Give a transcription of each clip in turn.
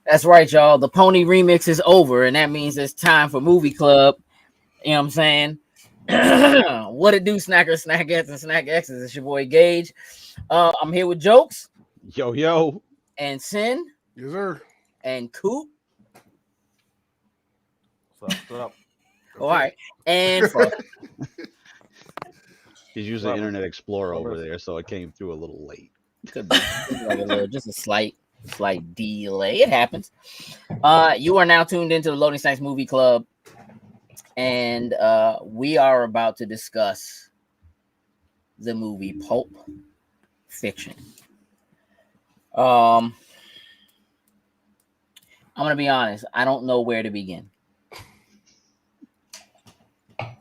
That's right, y'all. The Pony remix is over, and that means it's time for Movie Club. You know what I'm saying? What it do, Snackers, Snackettes, and Snack X's? It's your boy Gage. I'm here with Jokes. Yo. And Sin. Yes, sir. And Coop. What's up? All right. And Frosty. He's using Internet Explorer over there, so it came through a little late. Could be like just a slight delay. It happens. You are now tuned into the Loading Snacks Movie Club, and we are about to discuss the movie Pulp Fiction. I'm gonna be honest. I don't know where to begin.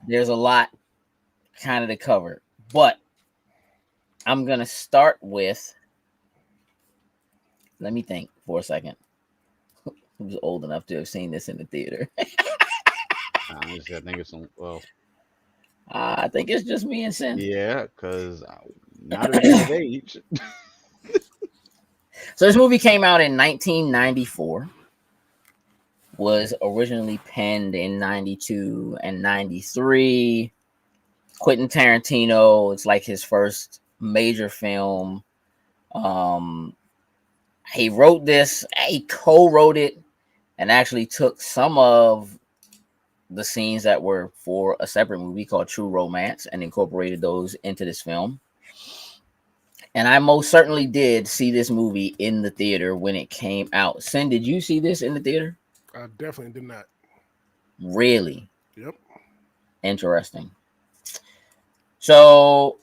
There's a lot kind of to cover, but I'm gonna start with. Let me think for a second. Who's old enough to have seen this in the theater? I think it's I think it's just me and Sin. Yeah, because not at that age. So this movie came out in 1994. Was originally penned in 92 and 93. Quentin Tarantino. It's like his first major film. He wrote this, he co-wrote it, and actually took some of the scenes that were for a separate movie called True Romance and incorporated those into this film. And I most certainly did see this movie in the theater when it came out. Sin, did you see this in the theater? I definitely did not. Really? Yep. Interesting. So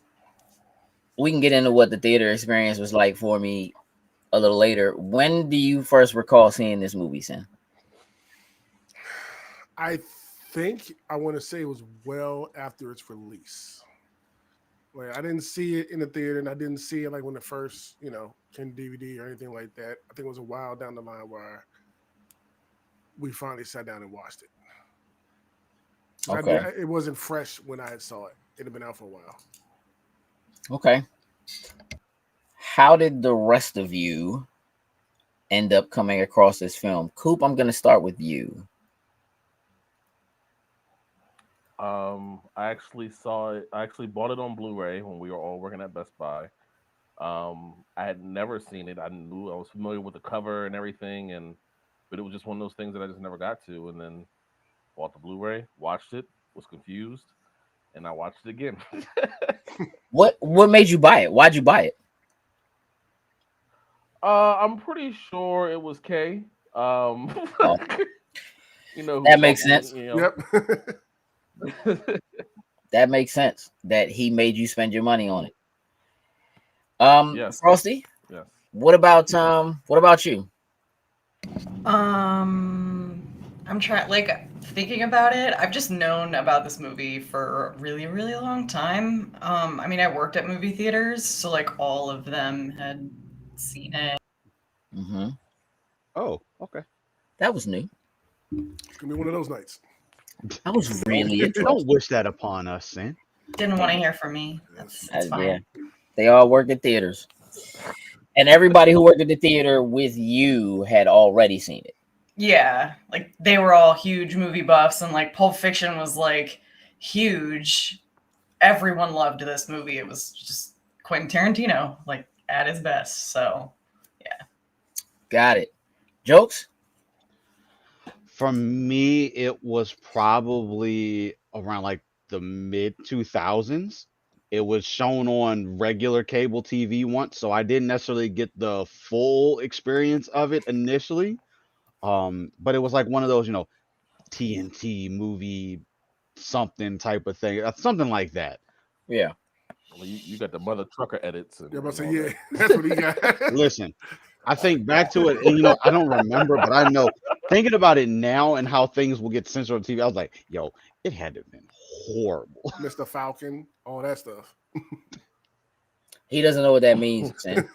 we can get into what the theater experience was like for me a little later. When do you first recall seeing this movie, Sin? I think I want to say it was well after its release. Like I didn't see it in the theater, and I didn't see it like when the first, came DVD or anything like that. I think it was a while down the line where we finally sat down and watched it. Okay. It wasn't fresh when I saw it. It had been out for a while. Okay. How did the rest of you end up coming across this film? Coop, I'm going to start with you. I actually saw it. I actually bought it on Blu-ray when we were all working at Best Buy. I had never seen it. I was familiar with the cover and everything, but it was just one of those things that I just never got to. And then bought the Blu-ray, watched it, was confused, and I watched it again. What made you buy it? Why'd you buy it? I'm pretty sure it was K. That makes sense. Yep. That makes sense that he made you spend your money on it. Yes. Frosty? Yes. What about you? I'm thinking about it. I've just known about this movie for a really, really long time. I worked at movie theaters, so like all of them had seen it. Mm-hmm. Oh, okay. That was new. It's gonna be one of those nights. That was really interesting. Don't wish that upon us, Sin. Didn't want to hear from me. That's fine. Yeah. They all work at theaters. And everybody who worked at the theater with you had already seen it. Yeah, like they were all huge movie buffs, and like Pulp Fiction was like huge. Everyone loved this movie. It was just Quentin Tarantino, like at his best. So, yeah. Got it. Jokes? For me, it was probably around like the mid 2000s. It was shown on regular cable TV once, so I didn't necessarily get the full experience of it initially. But it was like one of those, TNT movie something type of thing, something like that. Yeah. Well, you got the Mother Trucker edits. Yeah, but say yeah, that's what he got. Listen, I think back to it, and I don't remember, but I know thinking about it now and how things will get censored on TV, I was like, yo, it had to have been horrible. Mr. Falcon, all that stuff. He doesn't know what that means, man.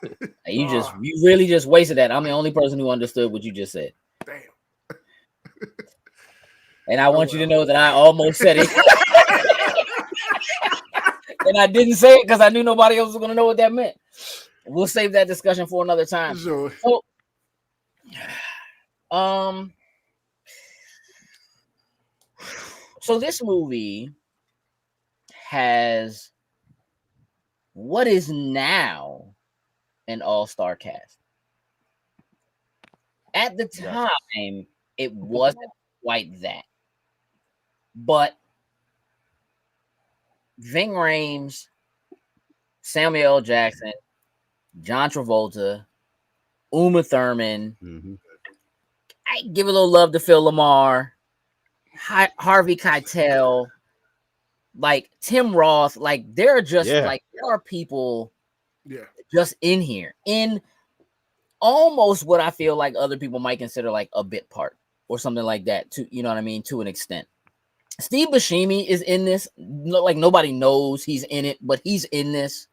You really just wasted that. I'm the only person who understood what you just said. Damn. And I want you to know that I almost said it. And I didn't say it because I knew nobody else was going to know what that meant. We'll save that discussion for another time. Sure. So this movie has what is now an all-star cast. At the time, it wasn't quite that. But Ving Rhames, Samuel L. Jackson, John Travolta, Uma Thurman. Mm-hmm. I give a little love to Phil Lamar, Harvey Keitel, like Tim Roth. Like there are people just in here in almost what I feel like other people might consider like a bit part or something like that. To you know what I mean, to an extent. Steve Buscemi is in this. Like nobody knows he's in it, but he's in this.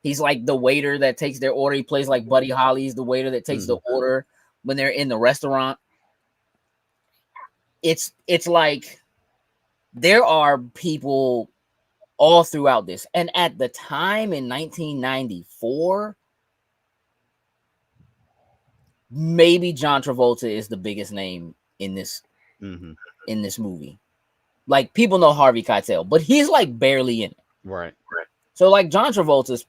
He's like the waiter that takes their order. He plays like Buddy Holly. He's the waiter that takes the order when they're in the restaurant. It's like there are people all throughout this. And at the time in 1994, maybe John Travolta is the biggest name in this in this movie. Like people know Harvey Keitel, but he's like barely in it. Right. So like John Travolta's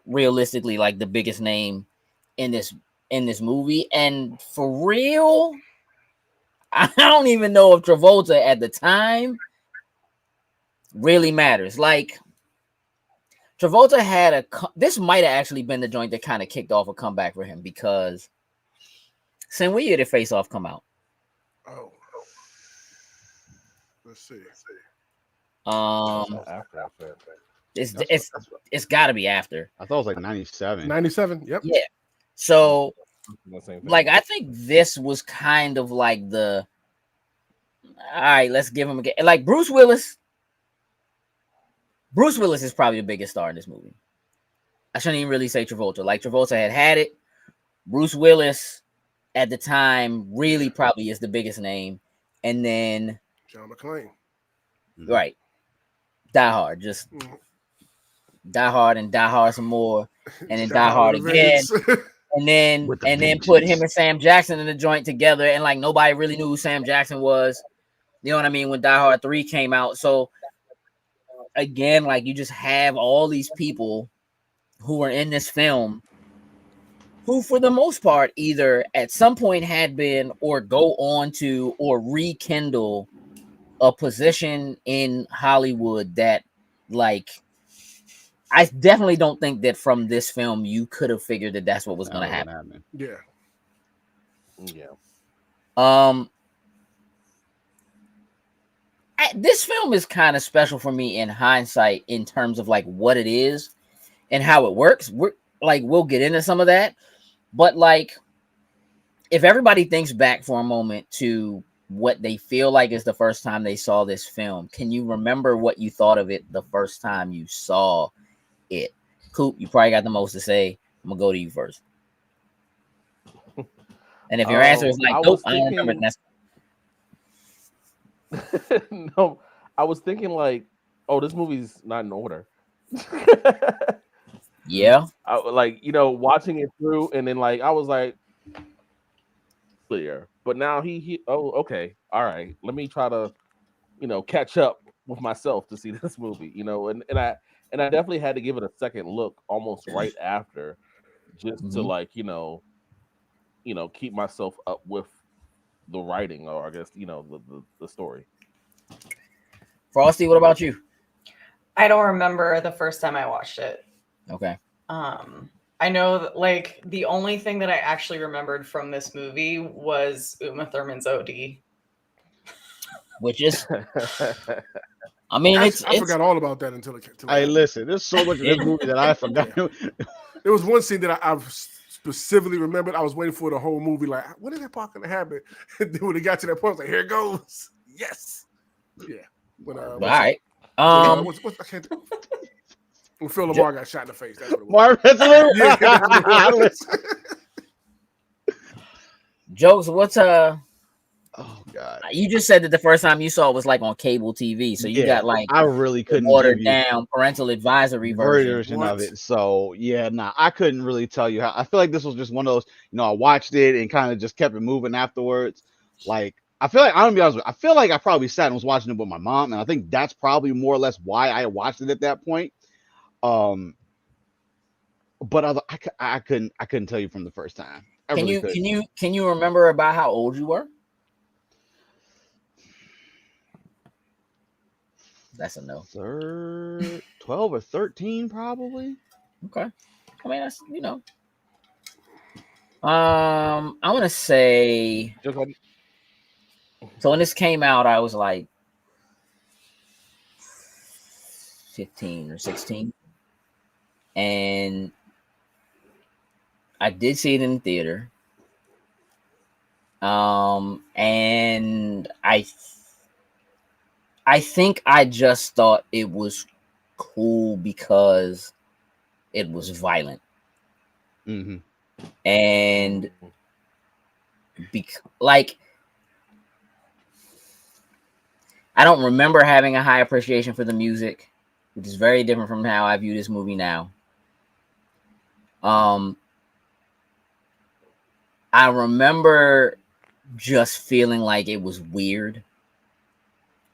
realistically like the biggest name in this movie. And for real, I don't even know if Travolta at the time really matters. Like Travolta had this might have actually been the joint that kind of kicked off a comeback for him because Sam, when year did Face Off come out? Oh. Let's see. It's got to be after. I thought it was like 97. 97. Yep. Yeah. So, like, I think this was kind of like all right, let's give him a get. Like Bruce Willis. Bruce Willis is probably the biggest star in this movie. I shouldn't even really say Travolta. Like Travolta had it. Bruce Willis at the time really probably is the biggest name, and then John McClane. Right. Die Hard. Just Die Hard and Die Hard some more. And then Die Hard again. And then put him and Sam Jackson in the joint together. And like nobody really knew who Sam Jackson was. You know what I mean? When Die Hard 3 came out. So again, like you just have all these people who are in this film who for the most part either at some point had been or go on to or rekindle a position in Hollywood that like I definitely don't think that from this film you could have figured that that's what was going to happen. Yeah. This film is kind of special for me in hindsight in terms of like what it is and how it works. We'll get into some of that, but like if everybody thinks back for a moment to what they feel like is the first time they saw this film, can you remember what you thought of it the first time you saw it? Coop, you probably got the most to say. I'm gonna go to you first. And if your answer is like, nope, I don't remember that. No, I was thinking like, oh, this movie's not in order. Yeah. Watching it through, and then like I was like, clear. But now okay, all right. Let me try to, catch up with myself to see this movie. And I definitely had to give it a second look almost right after, just to like, keep myself up with the writing, or I guess the story. Frosty, what about you? I don't remember the first time I watched it. Okay. I know that like the only thing that I actually remembered from this movie was Uma Thurman's OD. Which is I mean I forgot all about that until Hey, listen, there's so much of this movie that I forgot. There was one scene that I specifically remembered. I was waiting for the whole movie. Like, when is that part gonna happen? And then when it got to that point, I was like, here it goes. Yes. Yeah. When All right. what's I can't. When Phil Lamar got shot in the face. That's what it was. Mark Ritzler? Yeah, that's what it was. Jokes, what's Oh God. you just said that the first time you saw it was like on cable TV, so you got like I really the couldn't watered give you down parental advisory version. What? of it. So yeah, nah, I couldn't really tell you how. I feel like this was just one of those, I watched it and kind of just kept it moving afterwards. Like, I feel like, I'm gonna be honest with you, I feel like I probably sat and was watching it with my mom, and I think that's probably more or less why I watched it at that point. But I couldn't tell you from the first time. Can you remember about how old you were? That's a no. 12 or 13 probably. Okay. I mean, that's I want to say. Just like So when this came out, I was like 15 or 16, and I did see it in the theater. And I think I just thought it was cool because it was violent. Mm-hmm. And like, I don't remember having a high appreciation for the music, which is very different from how I view this movie now. I remember just feeling like it was weird.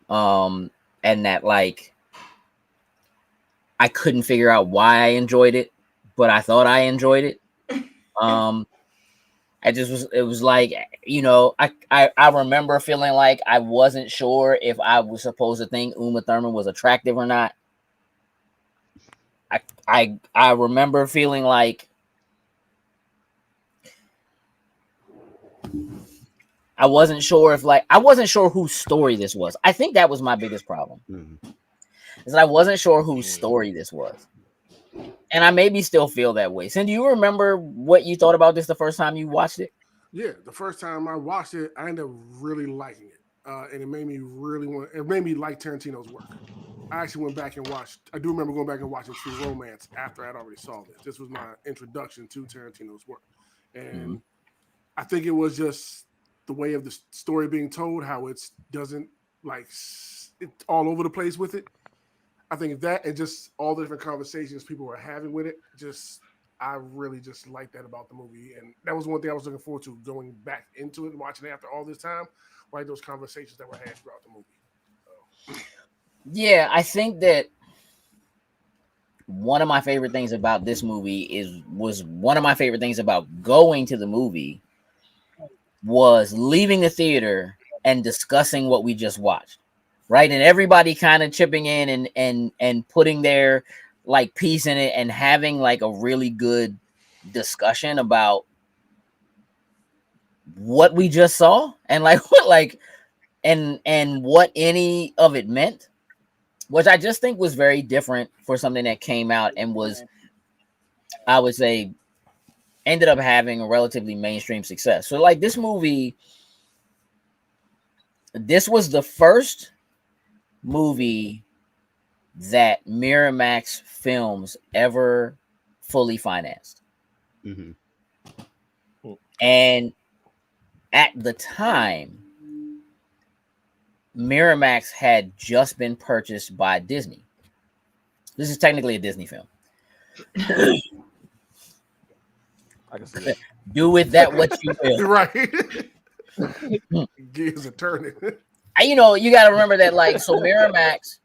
And that, like, I couldn't figure out why I enjoyed it, but I thought I enjoyed it. It was like, I remember feeling like I wasn't sure if I was supposed to think Uma Thurman was attractive or not. I remember feeling like I wasn't sure whose story this was. I think that was my biggest problem. Mm-hmm. Is that I wasn't sure whose story this was. And I maybe still feel that way. Cindy, do you remember what you thought about this the first time you watched it? Yeah, the first time I watched it, I ended up really liking it. And it made me like Tarantino's work. I actually went back and watched. I do remember going back and watching True Romance after I'd already saw this. This was my introduction to Tarantino's work. And I think it was just the way of the story being told, how it's all over the place with it. I think that, and just all the different conversations people were having with it, I really just like that about the movie. And that was one thing I was looking forward to, going back into it and watching it after all this time, like those conversations that were had throughout the movie. Yeah, I think that one of my favorite things about this movie was one of my favorite things about going to the movie was leaving the theater and discussing what we just watched, right? And everybody kind of chipping in and putting their like piece in it and having like a really good discussion about what we just saw and like what and what any of it meant, which I just think was very different for something that came out and was, I would say, ended up having a relatively mainstream success. So like this movie, this was the first movie that Miramax Films ever fully financed. Mm-hmm. And at the time, Miramax had just been purchased by Disney. This is technically a Disney film. I can see it. Do with that what you will. Right. Gears are turning. You got to remember that, like, so Miramax,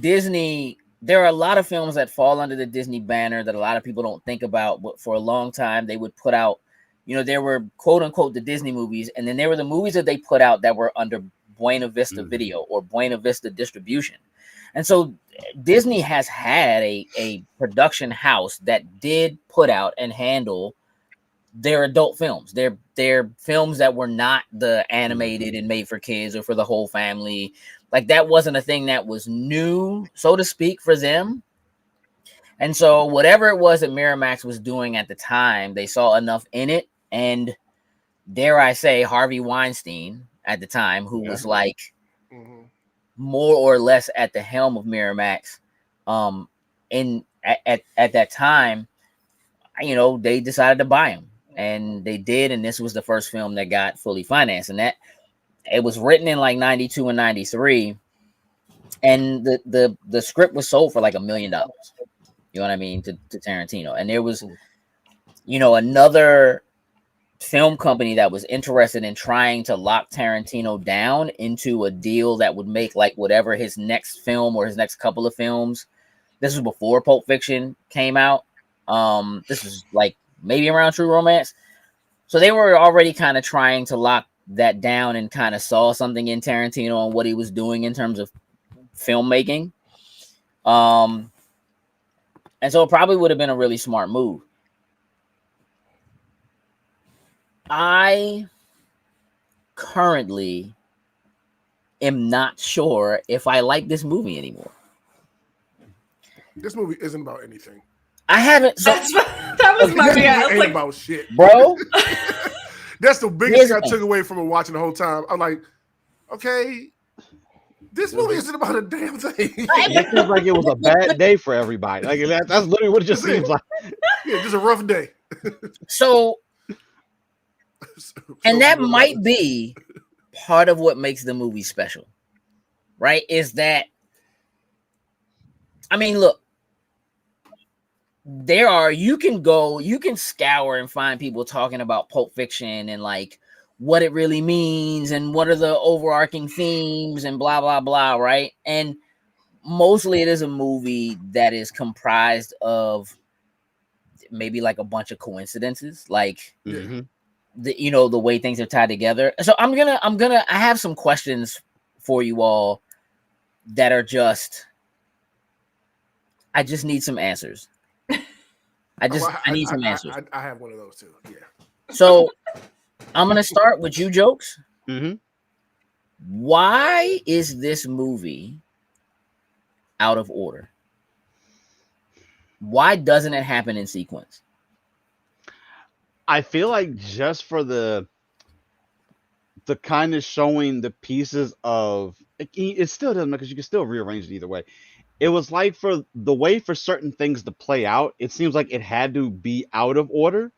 Disney, there are a lot of films that fall under the Disney banner that a lot of people don't think about, but for a long time they would put out, there were quote unquote the Disney movies, and then there were the movies that they put out that were under Buena Vista Video or Buena Vista Distribution. And so Disney has had a production house that did put out and handle their adult films. They're films that were not the animated and made for kids or for the whole family. Like, that wasn't a thing that was new, so to speak, for them. And so whatever it was that Miramax was doing at the time, they saw enough in it. And dare I say, Harvey Weinstein at the time, who was like more or less at the helm of Miramax, at that time, you know, they decided to buy him, and they did. And this was the first film that got fully financed, and that it was written in like 92 and 93, and the script was sold for like $1 million. You know what I mean, to Tarantino. And there was, you know, another film company that was interested in trying to lock Tarantino down into a deal that would make like whatever his next film or his next couple of films. This was before Pulp Fiction came out. This was like maybe around True Romance. So they were already kind of trying to lock that down and kind of saw something in Tarantino and what he was doing in terms of filmmaking. And so it probably would have been a really smart move. I currently am not sure if I like this movie anymore. This movie isn't about anything. I haven't. So, that was my This reaction. I movie was ain't like, about shit, bro. That's the biggest Here's thing I the took away from it watching the whole time. I'm like, okay, this movie isn't about a damn thing. It seems like it was a bad day for everybody. Like that's literally what it just seems like. Yeah, just a rough day. So, and that So, might be part of what makes the movie special, right? Is that, I mean, look, you can scour and find people talking about Pulp Fiction and like what it really means and what are the overarching themes and blah, blah, blah, right? And mostly it is a movie that is comprised of maybe like a bunch of coincidences, like the way things are tied together. So I have some questions for you all that are I just need some answers. I need some answers. I have one of those too. Yeah. So I'm gonna start with you, Jokes. Mm-hmm. Why is this movie out of order? Why doesn't it happen in sequence? I feel like just for the kind of showing the pieces of it still doesn't matter because you can still rearrange it either way. It was like for the way for certain things to play out, it seems like it had to be out of order.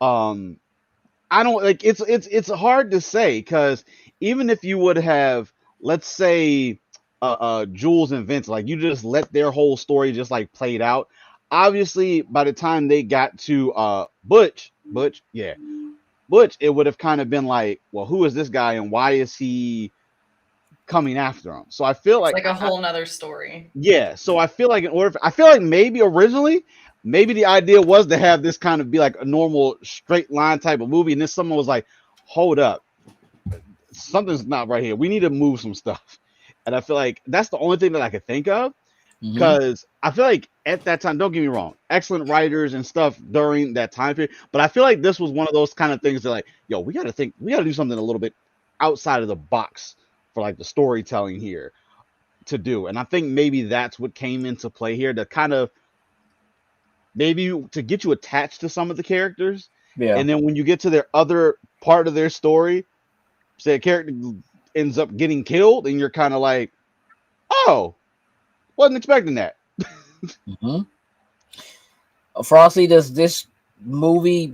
I don't like it's hard to say because even if you would have, let's say, Jules and Vince, like you just let their whole story just like played out. Obviously, by the time they got to Butch, it would have kind of been like, well, who is this guy and why is he coming after him? So I feel it's like a whole nother story. Yeah, so I feel like I feel like maybe originally, maybe the idea was to have this kind of be like a normal straight line type of movie, and then someone was like, "Hold up, something's not right here. We need to move some stuff." And I feel like that's the only thing that I could think of because I feel like at that time, don't get me wrong, excellent writers and stuff during that time period, but I feel like this was one of those kind of things that like, yo, we got to do something a little bit outside of the box for like the storytelling here to do. And I think maybe that's what came into play here to kind of maybe to get you attached to some of the characters. Yeah. And then when you get to their other part of their story, say a character ends up getting killed and you're kind of like, oh, wasn't expecting that. Frosty, does this movie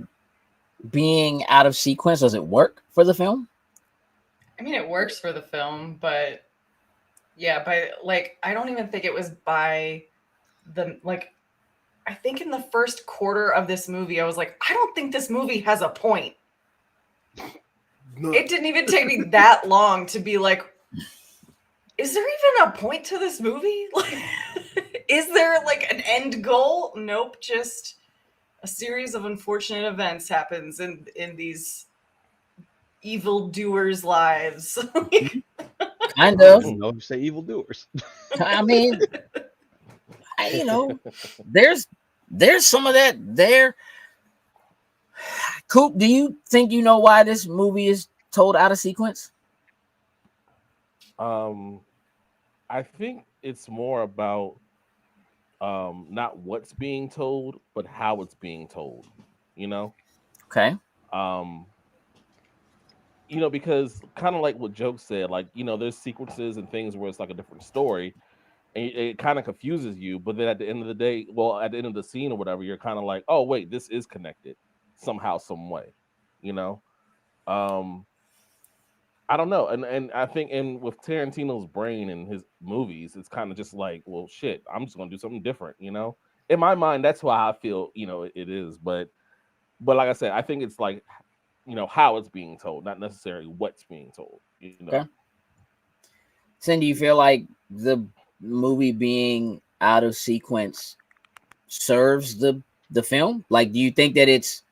being out of sequence, does it work for the film? I mean, it works for the film, but yeah, I don't even think it was by the, I think in the first quarter of this movie, I was like, I don't think this movie has a point. No. It didn't even take me that long to be like, is there even a point to this movie? Like, is there like an end goal? Nope, just a series of unfortunate events happens in these evildoers' lives. Kind of. No, you say evildoers. I mean, there's some of that there. Coop, do you think you know why this movie is told out of sequence? I think it's more about not what's being told, but how it's being told. You know, Okay. um, because kind of like what Joke said, like there's sequences and things where it's like a different story, and it kind of confuses you. But then at the end of the day, well, at the end of the scene or whatever, you're kind of like, oh wait, this is connected somehow, some way. You know, um, I don't know, and I think, and with Tarantino's brain and his movies, it's kind of just like, well, shit, I'm just gonna do something different. In my mind, that's why I feel it is, but like I said, I think it's like how it's being told, not necessarily what's being told. Okay. Cindy, you feel like the movie being out of sequence serves the film? Like, do you think that it's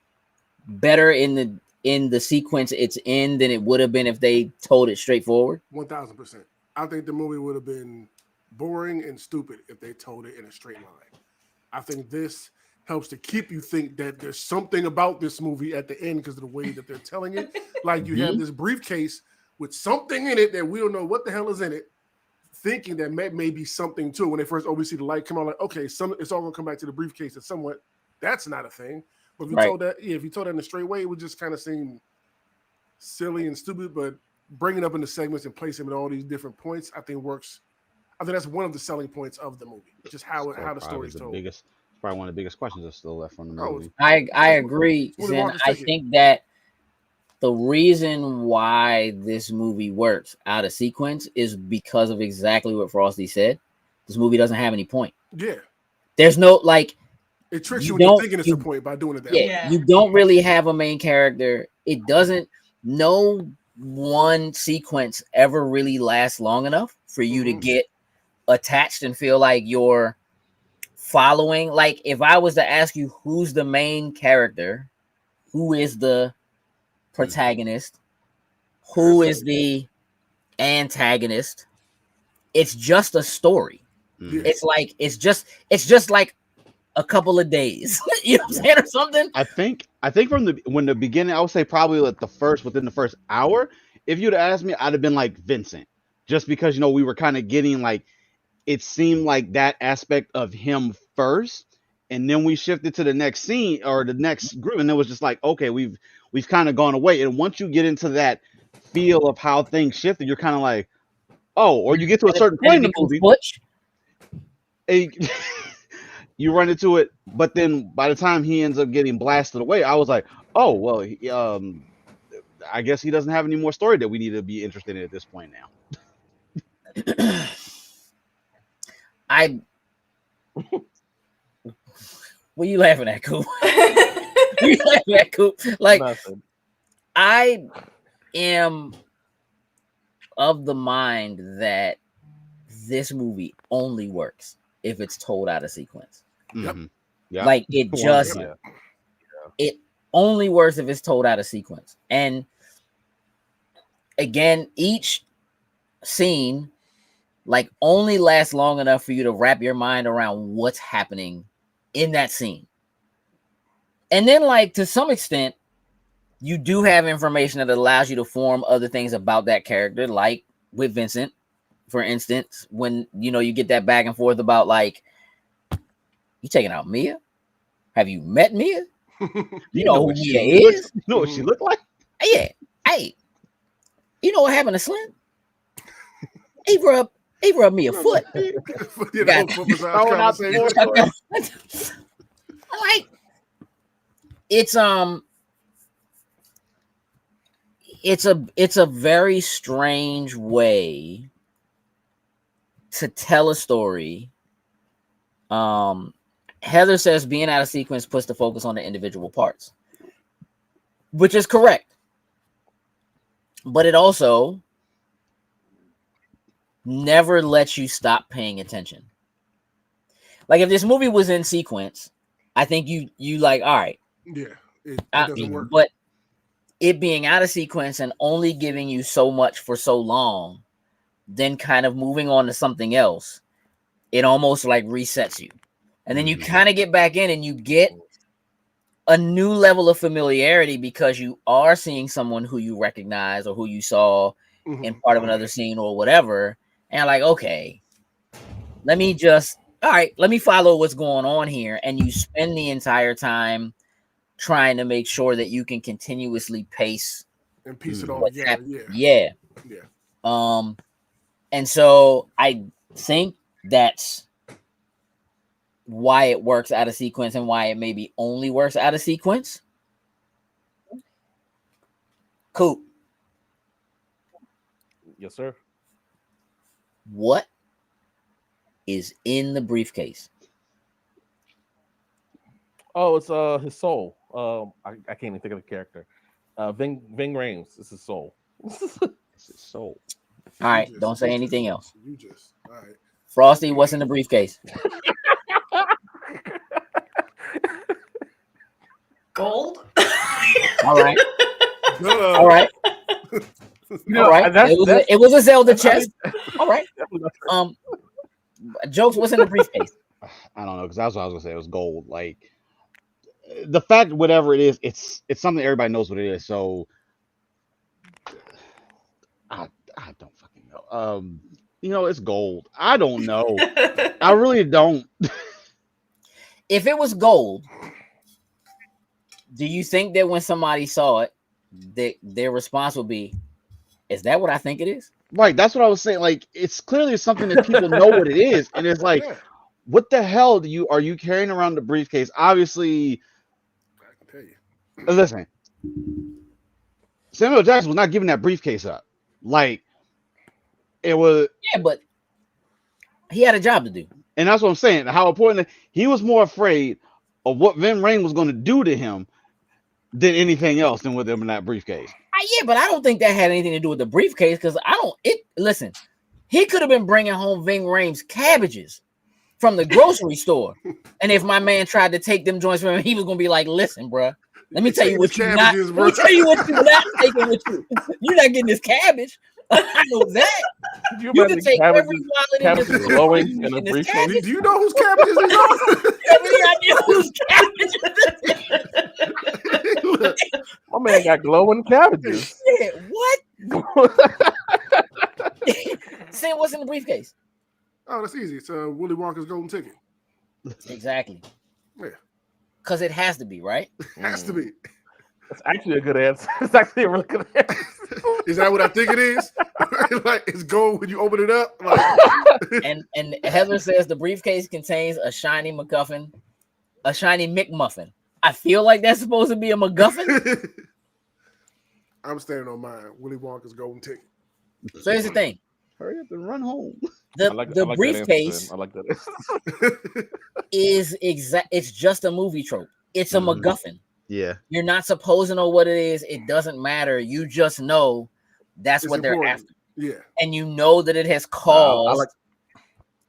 better in the sequence it's in than it would have been if they told it straightforward? 1000%. I think the movie would have been boring and stupid if they told it in a straight line. I think this helps to keep you think that there's something about this movie at the end because of the way that they're telling it. Like you have this briefcase with something in it that we don't know what the hell is in it, thinking that may be something too. When they first see the light come on, like, okay, it's all gonna come back to the briefcase and somewhat that's not a thing. But if you told that, if you told that in a straight way, it would just kind of seem silly and stupid. But bringing up in the segments and placing them at all these different points, I think works. I think that's one of the selling points of the movie, just how the story is told. Probably one of the biggest questions that's still left from the movie. I agree. Zen. I think that the reason why this movie works out of sequence is because of exactly what Frosty said. This movie doesn't have any point. Yeah. There's no, like, it tricks you into thinking it's a point by doing it that way. Yeah, you don't really have a main character. It doesn't, no one sequence ever really lasts long enough for you to get attached and feel like you're following. Like, if I was to ask you who's the main character, who is the protagonist, who is the antagonist, it's just a story. It's like it's just like a couple of days, you know what I'm saying, or something. I think from the beginning, I would say probably like within the first hour, if you'd asked me, I'd have been like Vincent, just because we were kind of getting like, it seemed like that aspect of him first, and then we shifted to the next scene or the next group, and it was just like, okay, we've kind of gone away. And once you get into that feel of how things shifted, you're kind of like, oh, or you get to a certain point in the movie, you run into it, but then by the time he ends up getting blasted away, I was like, oh well, I guess he doesn't have any more story that we need to be interested in at this point now. What are you laughing at, Coop? What are you laughing at, Coop? Like, nothing. I am of the mind that this movie only works if it's told out of sequence. Mm-hmm. Yep. Like, it just it only works if it's told out of sequence. And again, each scene like only lasts long enough for you to wrap your mind around what's happening in that scene. And then, like, to some extent, you do have information that allows you to form other things about that character, like with Vincent, for instance, when you get that back and forth about, like, you taking out Mia? Have you met Mia? You know who Mia is? You know what she looked like? Yeah. Hey, you know what happened to Slim? He rubbed me a foot. Like, it's a very strange way to tell a story. Heather says being out of sequence puts the focus on the individual parts, which is correct. But it also never lets you stop paying attention. Like, if this movie was in sequence, I think you like, all right. Yeah, it doesn't work. But it being out of sequence and only giving you so much for so long, then kind of moving on to something else, it almost like resets you. And then you kind of get back in and you get a new level of familiarity because you are seeing someone who you recognize or who you saw in part of another scene or whatever. And like, okay, let me just all right, let me follow what's going on here. And you spend the entire time trying to make sure that you can continuously pace And piece it all what's together. happening. Yeah. And so I think that's why it works out of sequence and why it maybe only works out of sequence. Cool. Yes, sir. What is in the briefcase? Oh, it's his soul. I can't even think of the character. Ving Rhames. It's his soul. It's his soul. All right, don't say anything else. You just all right. Frosty, what's in the briefcase? Gold. All right. Duh. All right. know, All right. that's- It was a Zelda that's- chest. All right. Jokes, what's in the briefcase? I don't know, because that's what I was gonna say. It was gold. Like the fact, whatever it is, it's something everybody knows what it is. So I don't fucking know. It's gold. I don't know. I really don't. If it was gold, do you think that when somebody saw it, that their response would be, "Is that what I think it is?" Right, that's what I was saying. Like, it's clearly something that people know what it is, and it's like, Yeah, what the hell are you carrying around the briefcase? Obviously, I can tell you. listen, Samuel Jackson was not giving that briefcase up. Like, it was, Yeah, but he had a job to do. and that's what I'm saying. How important he was more afraid of what Vin Rain was going to do to him than anything else than with him in that briefcase. Yeah, but I don't think that had anything to do with the briefcase because listen, he could have been bringing home Ving Rhames cabbages from the grocery store. And if my man tried to take them joints from him, he was going to be like, listen, bruh, let me tell you what you're not, let me tell you what you're not taking with you. You're not getting this cabbage. I know that. Could You imagine can take every wallet and cabbages just glowing in a this briefcase? cabbage. Do you know whose cabbages these are? Every idea whose cabbage. Look, My man got glowing cabbages. Yeah, what? Say what's in the briefcase. oh, that's easy. It's Willy Wonka's golden ticket. Exactly. Yeah, Because it has to be, right? has to be. That's actually a good answer. It's actually a really good answer. Is that what I think it is? Like it's gold when you open it up. Like, And Heather says the briefcase contains a shiny MacGuffin, a shiny McMuffin. I feel like that's supposed to be a MacGuffin. I'm standing on mine. Willy Wonka's golden ticket. So here's the thing: Hurry up and run home. the I like briefcase that answer, I like that. is exact. It's just a movie trope. It's a Mhm. MacGuffin. Yeah. You're not supposed to know what it is. It doesn't matter. You just know that's It's what they're important. after, Yeah. and you know that it has caused.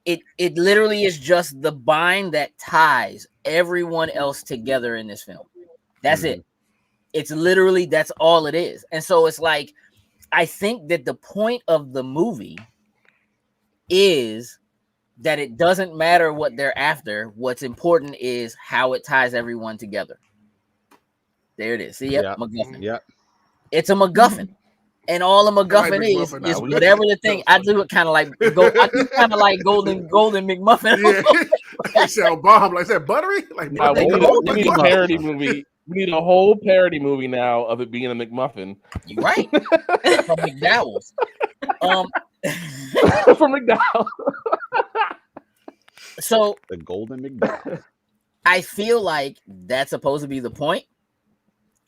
It literally is just the bind that ties everyone else together in this film. That's it. It's literally that's all it is. And so it's like I think that the point of the movie is that it doesn't matter what they're after. What's important is how it ties everyone together. There it is. See, yep, Yep. MacGuffin. Yep. It's a MacGuffin. And all a MacGuffin McMuffin is now. whatever the thing. I do it kind of like I do kind of like golden McMuffin. Yeah. They sound bomb. Like, is that buttery? Like, Now, They we go need a parody movie. We need a whole parody movie now of it being a McMuffin. You're right. From McDowell's. From McDowell. So The Golden McDonald. I feel like that's supposed to be the point.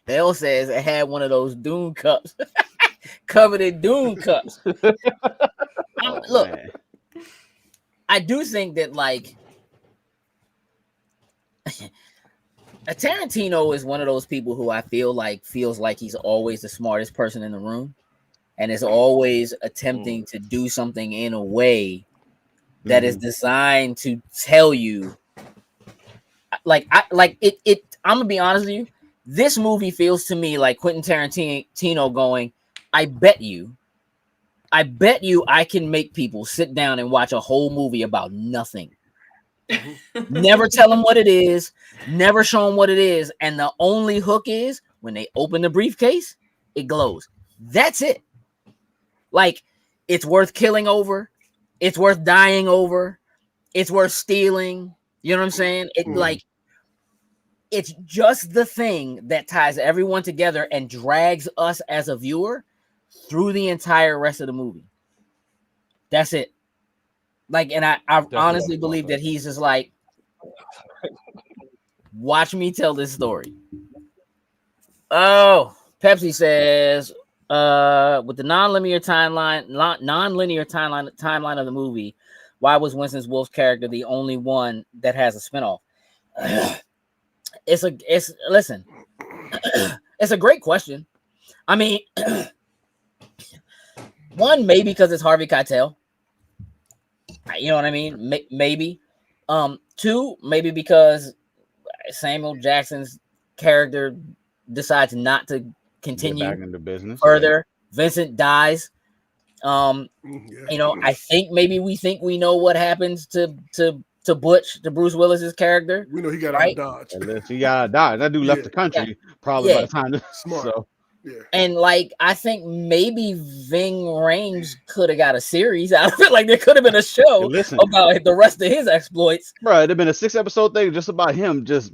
Dale says it had one of those Dune cups, covered in Dune cups. Look, Man. I do think that like Tarantino is one of those people who I feel like feels like he's always the smartest person in the room, and is always attempting to do something in a way that is designed to tell you, like I'm gonna be honest with you. This movie feels to me like Quentin Tarantino going, I bet you I can make people sit down and watch a whole movie about nothing. Never tell them what it is, never show them what it is. And the only hook is when they open the briefcase, it glows. That's it. Like, it's worth killing over, it's worth dying over. it's worth stealing. You know what I'm saying? It Mhm. like it's just the thing that ties everyone together and drags us as a viewer through the entire rest of the movie. That's it. Like, and I Definitely honestly want believe that that. he's just like, watch me tell this story. Oh, Pepsi says, with the non-linear timeline of the movie, why was Winston Wolf's character the only one that has a spinoff? It's listen, it's a great question. I mean, one, maybe because it's Harvey Keitel. You know what I mean? Maybe. Two, maybe because Samuel Jackson's character decides not to Get continue back into business. further. Vincent dies. Yeah. You know, I think maybe we think we know what happens to Butch, to Bruce Willis's character. We know he got Right? out of Dodge. Unless he got died. That dude left Yeah. the country probably by the time. Smart. So Yeah. And like, I think maybe Ving Rhames could have got a series out of it. Like, there could have been a show listen, about the rest of his exploits. bro, it'd have been a 6-episode thing just about him just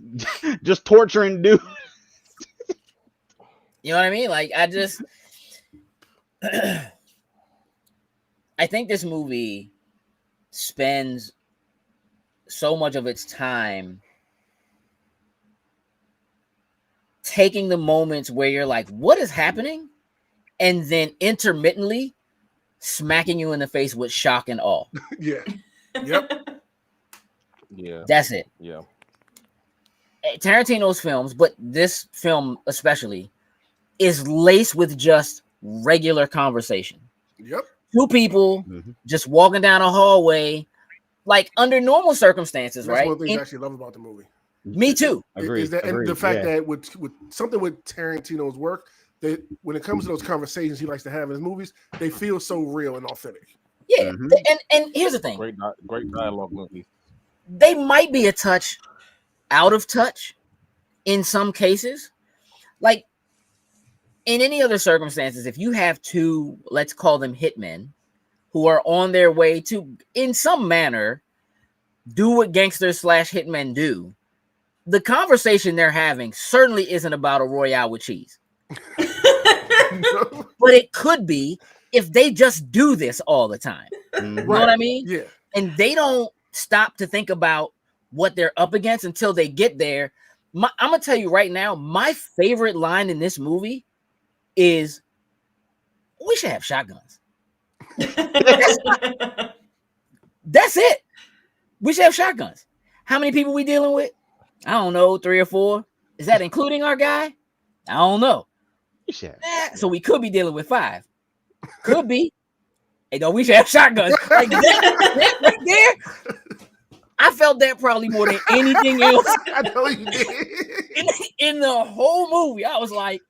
torturing dude. You know what I mean? Like, I just, I think this movie spends so much of its time taking the moments where you're like, what is happening? And then intermittently smacking you in the face with shock and awe. Yeah. Yep. Yeah. That's it. Yeah. Tarantino's films, but this film especially, is laced with just regular conversation. Yep. Two people Mhm. just walking down a hallway, like under normal circumstances, That's right? one of the things I actually love about the movie. Me too. Agreed. Is that, and the fact yeah. that with something with Tarantino's work, that when it comes to those conversations he likes to have in his movies, they feel so real and authentic. Yeah. Mhm. And here's the thing. Great dialogue movie. They might be a touch out of touch in some cases. Like, in any other circumstances, if you have two, let's call them hitmen, who are on their way to, in some manner, do what gangsters / hitmen do, the conversation they're having certainly isn't about a Royale with cheese. But it could be if they just do this all the time. Mhm. You know what I mean? Yeah. And they don't stop to think about what they're up against until they get there. I'm gonna tell you right now, my favorite line in this movie is, we should have shotguns. That's it. We should have shotguns. How many people we dealing with? I don't know, 3 or 4. Is that including our guy? I don't know. Shit. So we could be dealing with 5. Could be. Hey, no, we should have shotguns. Like that right there. I felt that probably more than anything else I know you did. in the whole movie. I was like,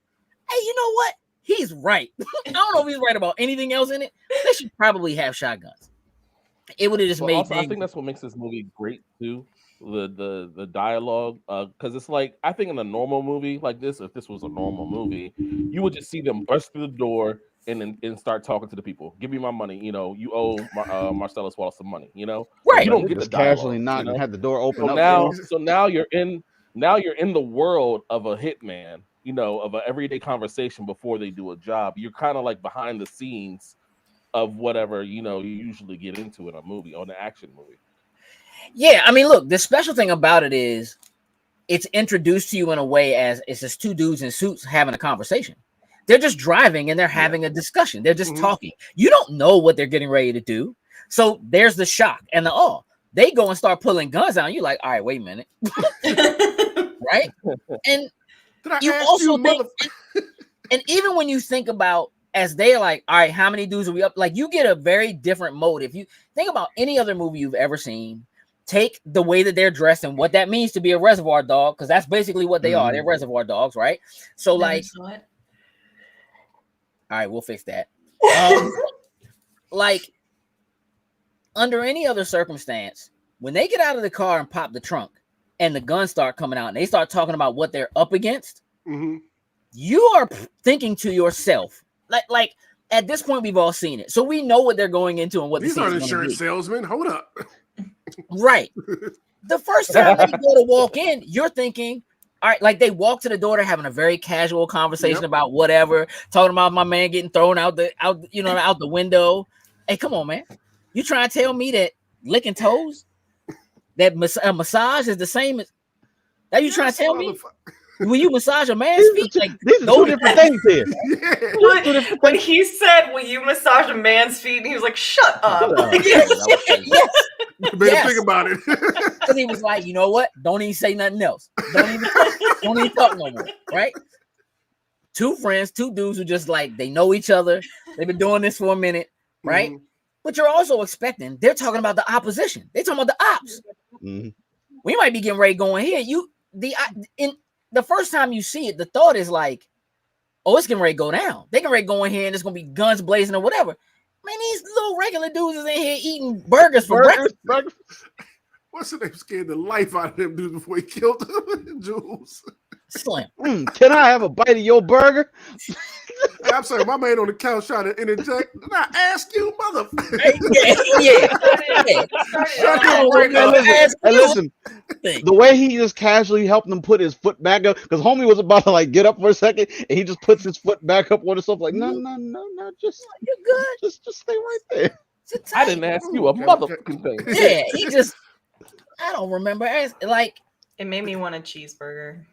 hey, you know what? He's right. I don't know if he's right about anything else in it. They should probably have shotguns. It would have just But made also, I things. think that's what makes this movie great too. The dialogue, because it's like, I think in a normal movie like this, if this was a normal movie, you would just see them burst through the door and start talking to the people. Give me my money. You know, you owe Marcellus Wallace some money. You know, Right. You don't get the Just casually dialogue, knock you know? and have the door open So up. now, now you're in the world of a hitman. You know, of an everyday conversation before they do a job. You're kind of like behind the scenes of whatever you usually get into in a movie, or an action movie. Yeah, I mean, look, the special thing about it is it's introduced to you in a way as it's just two dudes in suits having a conversation. They're just driving and they're having a discussion. They're just talking. You don't know what they're getting ready to do. So there's the shock and the awe. They go and start pulling guns out. And you're like, all right, wait a minute. Right? And Did I you ask also you, think, and even when you think about, as they're like, all right, how many dudes are we up? Like, you get a very different mode. If you think about any other movie you've ever seen, take the way that they're dressed and what that means to be a reservoir dog, because that's basically what they are. They're reservoir dogs, right? So, like, all right, we'll fix that. Like, under any other circumstance, when they get out of the car and pop the trunk and the guns start coming out and they start talking about what they're up against, you are thinking to yourself, like at this point, we've all seen it. So we know what they're going into and what these the aren't scene's gonna insurance be. salesmen. Hold up. Right. The first time they go to walk in, you're thinking, all right, like they walk to the door, they're having a very casual conversation about whatever, talking about my man getting thrown out the window. Hey, come on, man. You trying to tell me that licking toes, that a massage is the same as that? You trying to tell me? When you massage a man's feet, like these are two different things here. When he said, "Will you massage a man's feet?" and he was like, "Shut up." Yes. You better think about it. Because he was like, you know what? Don't even say nothing else. Don't even talk no more. Right? Two friends, two dudes who just like they know each other. They've been doing this for a minute, right? Mm-hmm. But you're also expecting they're talking about the opposition. They're talking about the ops. Mm-hmm. We might be getting ready going here. In the first time you see it, the thought is like, oh, it's getting ready to go down. They getting ready to go in here and it's gonna be guns blazing or whatever. Man, these little regular dudes is in here eating burgers for breakfast. What's the name? Scared the life out of them dudes before he killed them. Jules. Slim. Can I have a bite of your burger? Hey, I'm sorry, my man on the couch trying to interject. Did I ask you, motherfucker? Listen, the way he just casually helped him put his foot back up, because homie was about to like get up for a second, and he just puts his foot back up on himself, like, no, just you're good. Just stay right there. I didn't ask you a motherfucking thing. Yeah, I don't remember. Like, it made me want a cheeseburger.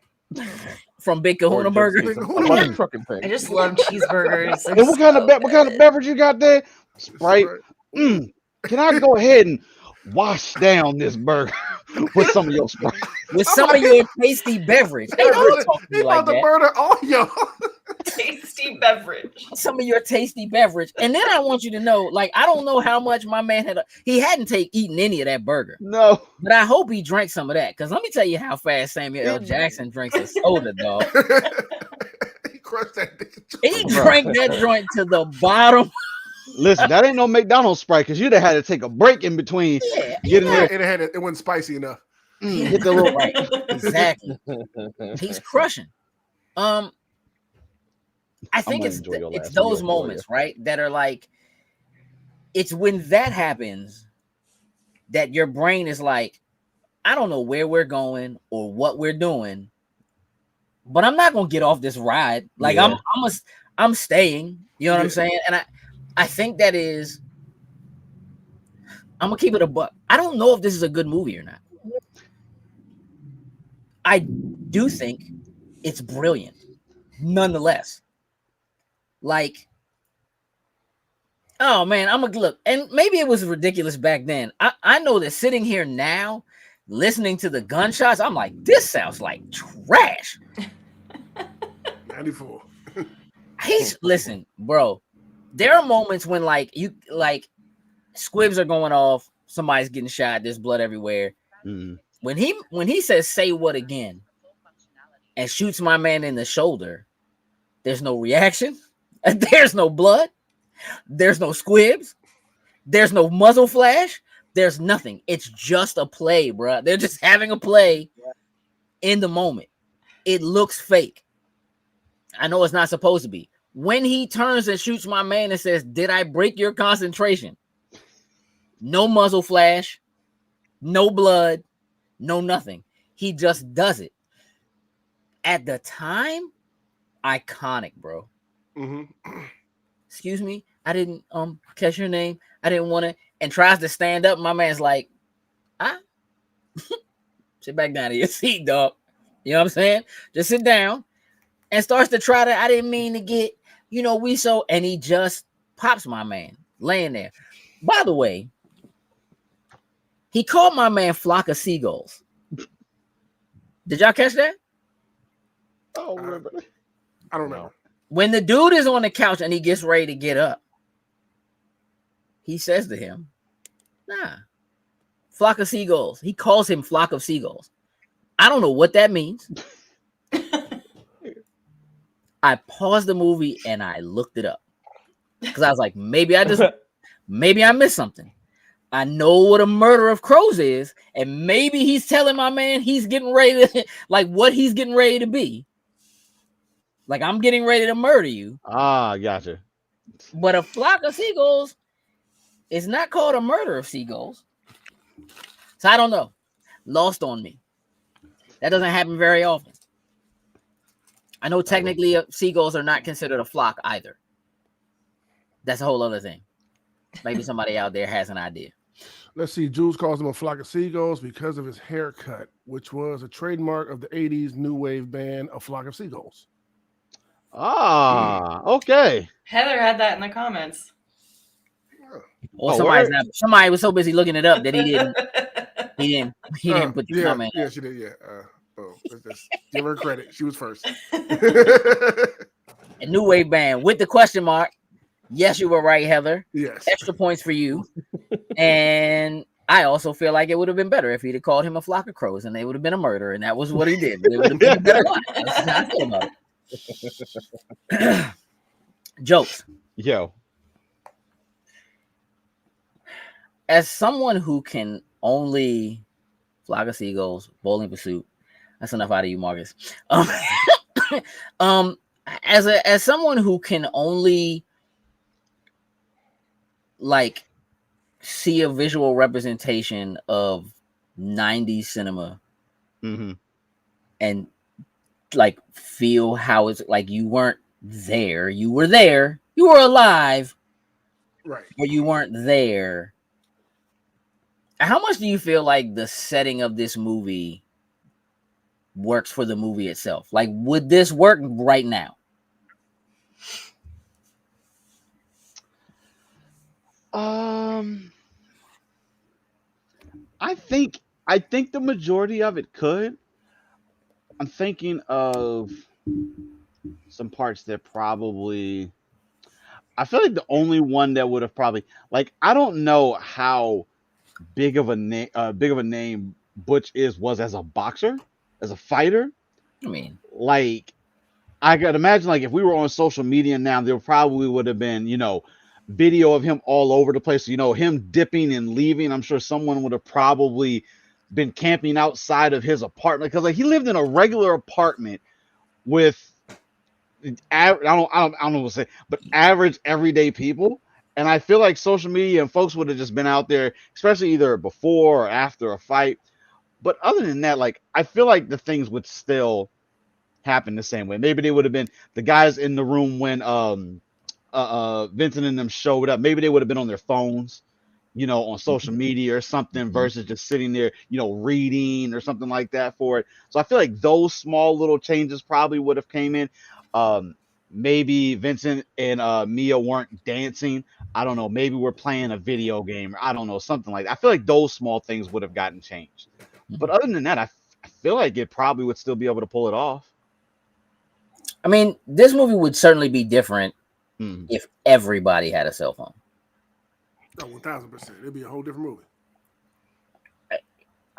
From Big Kahuna Burger. I just love cheeseburgers. And what kind of beverage you got there? Sprite. Can I go ahead and wash down this burger with some of your Sprite? With some of your tasty beverage. Hey, don't talk to me like that. Murder all y'all. Tasty beverage. Some of your tasty beverage. And then I want you to know, like, I don't know how much my man he hadn't eaten any of that burger. No. But I hope he drank some of that. Because let me tell you how fast Samuel L. Jackson drinks a soda, dog. He crushed that. He drank that joint to the bottom. Listen, that ain't no McDonald's Sprite, because you'd have had to take a break in between getting there. It wasn't spicy enough. Hit the little right. Exactly. He's crushing. I think it's those moments, right, that are like, it's when that happens that your brain is like, I don't know where we're going or what we're doing, but I'm not gonna get off this ride. Like I'm staying. You know what I'm saying? And I think that is, I'm gonna keep it a buck. I don't know if this is a good movie or not. I do think it's brilliant, nonetheless. Like, oh man, I'm gonna look, and maybe it was ridiculous back then. I know that sitting here now, listening to the gunshots, I'm like, this sounds like trash. 94. Listen, bro. There are moments when squibs are going off, somebody's getting shot, there's blood everywhere. Mm. When he says "say what again" and shoots my man in the shoulder, there's no reaction, there's no blood, there's no squibs, there's no muzzle flash, there's nothing. It's just a play, bro. They're just having a play in the moment. It looks fake. I know it's not supposed to be. When he turns and shoots my man and says, "Did I break your concentration?" No muzzle flash, no blood, no nothing. He just does it. At the time, iconic, bro. Mm-hmm. Excuse me, I didn't catch your name. I didn't want to. And tries to stand up. My man's like, sit back down to your seat, dog. You know what I'm saying? Just sit down. And starts to try to, I didn't mean to get, and he just pops my man laying there. By the way, he called my man Flock of Seagulls. Did y'all catch that? Oh, remember. I don't know. When the dude is on the couch and he gets ready to get up, he says to him, "Nah, Flock of Seagulls." He calls him Flock of Seagulls. I don't know what that means. I paused the movie and I looked it up because I was like, maybe I missed something. I know what a murder of crows is, and maybe he's telling my man he's getting ready to, like, what he's getting ready to be. Like, I'm getting ready to murder you. Ah, gotcha. But a flock of seagulls is not called a murder of seagulls. So I don't know. Lost on me. That doesn't happen very often. I know technically seagulls are not considered a flock either. That's a whole other thing. Maybe somebody out there has an idea. Let's see. Jules calls him a flock of seagulls because of his haircut, which was a trademark of the 80s new wave band, A Flock of Seagulls. Ah, okay. Heather had that in the comments. Or Oh, somebody was so busy looking it up that he didn't put the comment. Yeah, she did. Yeah. Let's give her credit. She was first. A new wave band with the question mark. Yes, you were right, Heather. Yes. Extra points for you. And I also feel like it would have been better if he'd have called him a flock of crows and they would have been a murder. And that was what he did. It would have been a better line. That's how I feel about it. Jokes. Yo. As someone who can only flock of seagulls, bowling pursuit. That's enough out of you, Marcus. As someone who can only like see a visual representation of 90s cinema and like feel how it's like you weren't there, you were there, you were alive, right? But you weren't there. How much do you feel like the setting of this movie works for the movie itself? Like, would this work right now? I think the majority of it could. I'm thinking of some parts that probably. I feel like the only one that would have probably like I don't know how big of a name Butch was as a boxer, as a fighter. I mean, like I could imagine like if we were on social media now, there probably would have been, video of him all over the place, him dipping and leaving. I'm sure someone would have probably been camping outside of his apartment because like he lived in a regular apartment with I don't know what to say, but average everyday people. And I feel like social media and folks would have just been out there, especially either before or after a fight. But other than that, like I feel like the things would still happen the same way. Maybe they would have been the guys in the room when Vincent and them showed up. Maybe they would have been on their phones, on social media or something versus just sitting there, reading or something like that for it. So I feel like those small little changes probably would have came in. Maybe Vincent and Mia weren't dancing. I don't know. Maybe we're playing a video game. I don't know. Something like that. I feel like those small things would have gotten changed. But other than that, I feel like it probably would still be able to pull it off. I mean, this movie would certainly be different if everybody had a cell phone. Oh, 1,000%. It'd be a whole different movie.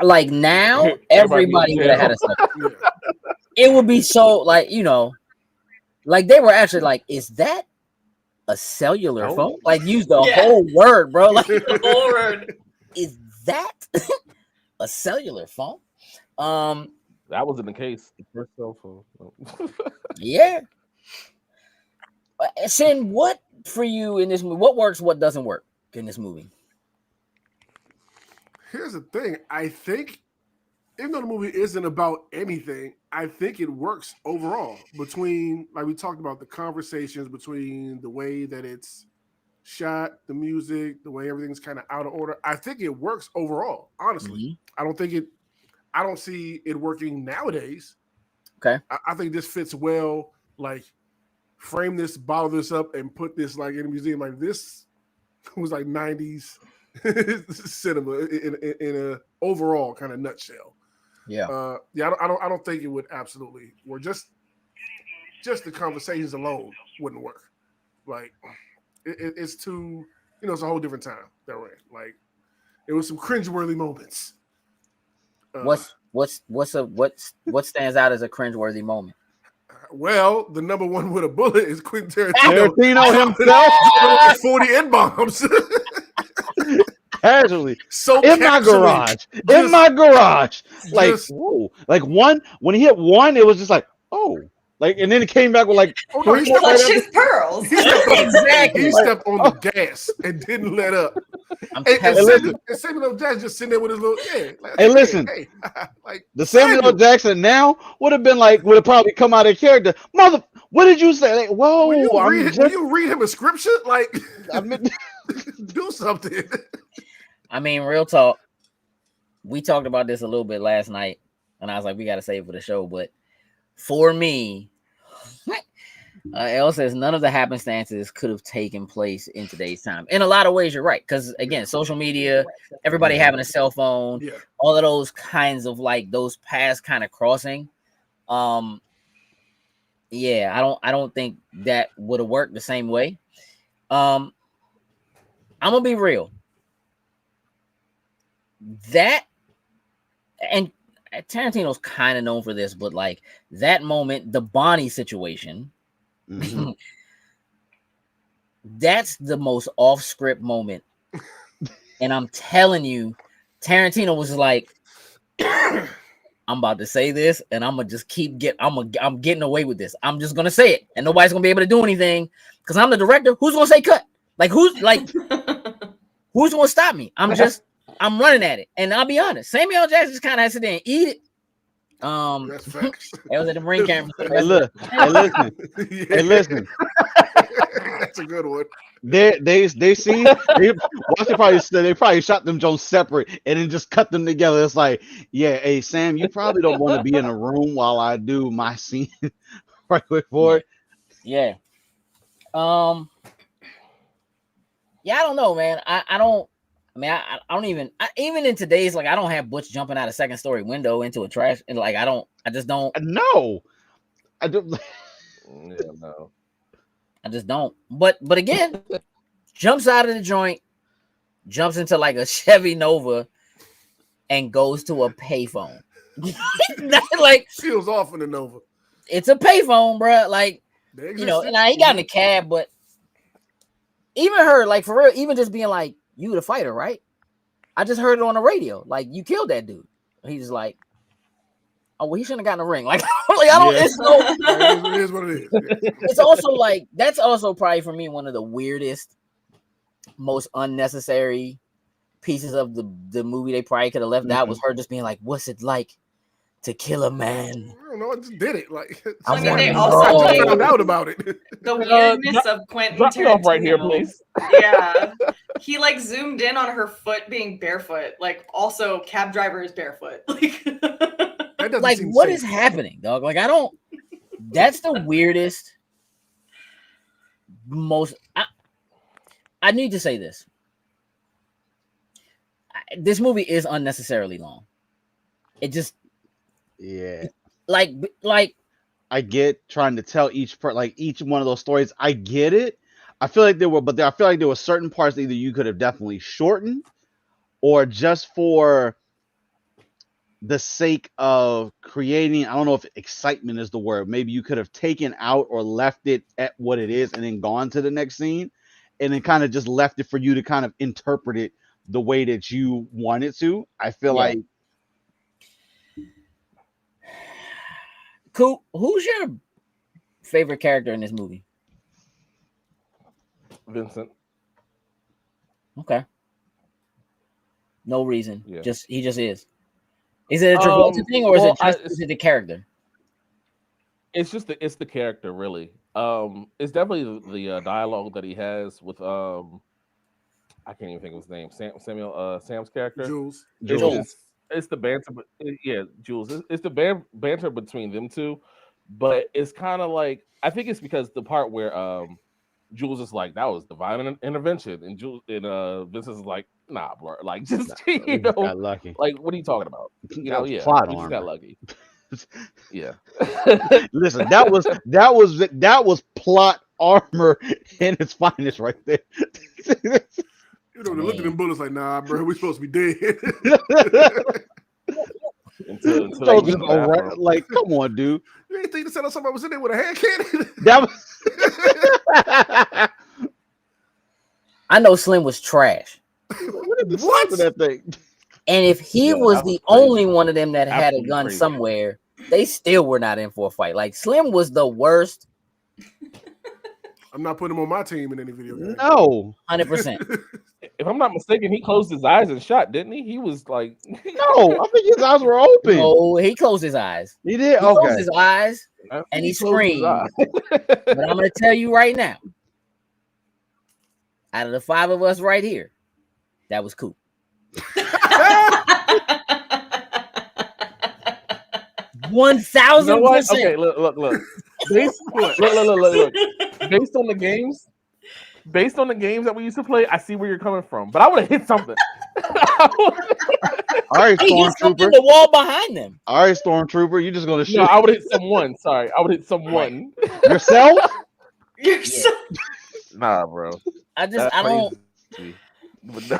Like now, everybody would have had a cell phone. Yeah. It would be so like, like they were actually like, is that a cellular phone? Like use the whole word, bro. Like the whole word. Is that a cellular phone? That wasn't the case. The first cell phone. Yeah. Sin, what for you in this movie? What works? What doesn't work in this movie? Here's the thing. I think, even though the movie isn't about anything, I think it works overall between, like we talked about, the conversations between the way that it's shot, the music, the way everything's kind of out of order. I think it works overall, honestly. I don't see it working nowadays. Okay. I think this fits well, like frame this, bottle this up, and put this like in a museum. Like this was like 90s cinema in a overall kind of nutshell. Yeah. I don't think it would absolutely work. Just the conversations alone wouldn't work. Like it's too, it's a whole different time that we're in. Like it was some cringeworthy moments. What stands out as a cringeworthy moment? Well, the number one with a bullet is Quentin Tarantino. himself 40 N-bombs. Casually. So in my garage. Like, whoa. Like one, when he hit one, it was just like, oh. Like, and then it came back with like, oh no, clutch his pearls. Exactly. He stepped on the gas and didn't let up. I'm And telling you. Samuel L. Jackson just sitting there with his little like, Hey, listen. hey, like The Samuel L. Jackson now would have probably come out of character. Mother, what did you say? Like, whoa, Will you read him a scripture? Like, I mean, do something. I mean, real talk. We talked about this a little bit last night, and I was like, we got to save it for the show. But for me, Elle says none of the happenstances could have taken place in today's time. In a lot of ways, you're right. Because again, social media, everybody having a cell phone, all of those kinds of like those paths kind of crossing. Yeah, I don't think that would have worked the same way. I'm gonna be real. That and Tarantino's kind of known for this, but like that moment, the Bonnie situation. Mm-hmm. That's the most off-script moment, and I'm telling you, Tarantino was like, "I'm about to say this, and I'm gonna just I'm getting away with this. I'm just gonna say it, and nobody's gonna be able to do anything because I'm the director. Who's gonna say cut? Like who's gonna stop me? I'm running at it, and I'll be honest, Samuel L. Jackson just kind of has to sit there and eat it. That's facts. It was at the ring camera. Hey, look, hey, listen. That's a good one. They probably shot them Jones separate and then just cut them together. It's like, yeah, hey Sam, you probably don't want to be in a room while I do my scene right before. Yeah. Yeah, I don't know, man. I don't even in today's, like, I don't have Butch jumping out a second story window into a trash, and like I just don't. No, I don't. Yeah, no. I just don't. But again, jumps out of the joint, jumps into like a Chevy Nova, and goes to a payphone. Like seals off in the Nova. It's a payphone, bro. Like, you know, and he got in the cab, but even her, like, for real, even just being like, "You the fighter, right?" I just heard it on the radio. Like, you killed that dude. He's like, "Oh, well, he shouldn't have gotten a ring." Like I don't. Yeah. It is what it is. Yeah. It's also like that's also probably for me one of the weirdest, most unnecessary pieces of the movie. They probably could have left out was her just being like, "What's it like to kill a man?" I don't know. I just did it. Like, I mean, they also found out about it. The weirdness of Quentin Drop me off right here, Tarantino. please. Yeah, he like zoomed in on her foot being barefoot. Like, also, cab driver is barefoot. Like, that doesn't like seem what safe. is happening, dog? Like, I don't. That's the weirdest. Most. I need to say this. This movie is unnecessarily long. It just. Yeah. Like I get trying to tell each one of those stories. I get it. I feel like there were certain parts that either you could have definitely shortened, or just for the sake of creating, I don't know if excitement is the word. Maybe you could have taken out or left it at what it is and then gone to the next scene, and then kind of just left it for you to kind of interpret it the way that you wanted to. I feel like. Cool. Who's your favorite character in this movie? Vincent. Okay. No reason. Yeah. He just is. Is it a Travolta thing, or is it the character? It's just the character, really. It's definitely the dialogue that he has with I can't even think of his name. Sam's character. Jules. It's the banter, Jules. It's the banter between them two, but it's kind of like, I think it's because the part where Jules is like, that was divine intervention, and Vincent is like, nah, bro, like just got lucky. Like, what are you talking about? You know, yeah, plot we just got lucky. Yeah. Listen, that was plot armor in its finest right there. You know, they looked at them bullets like, nah, bro, we supposed to be dead. Like, come on, dude. You ain't think to set up somebody was in there with a hand cannon? That was. I know Slim was trash. What? That thing? And if he was the only one of them that had a gun somewhere, they still were not in for a fight. Like, Slim was the worst. I'm not putting him on my team in any video game. No. 100%. If I'm not mistaken, he closed his eyes and shot, didn't he? He was like, No, I think his eyes were open. Oh, he closed his eyes. He did. He Okay. closed his eyes and he closed his screamed. eyes. But I'm gonna tell you right now, out of the 5 of us right here, that was cool. 1000%. You know what? Okay, look. Based on the games that we used to play, I see where you're coming from. But I would have hit something. All right, He hit something Stormtrooper. the wall behind them. All right, Stormtrooper. You're just gonna shoot No, I would hit someone. Sorry, I would hit someone. yourself. You're so Nah, bro. I That's don't. crazy. But no.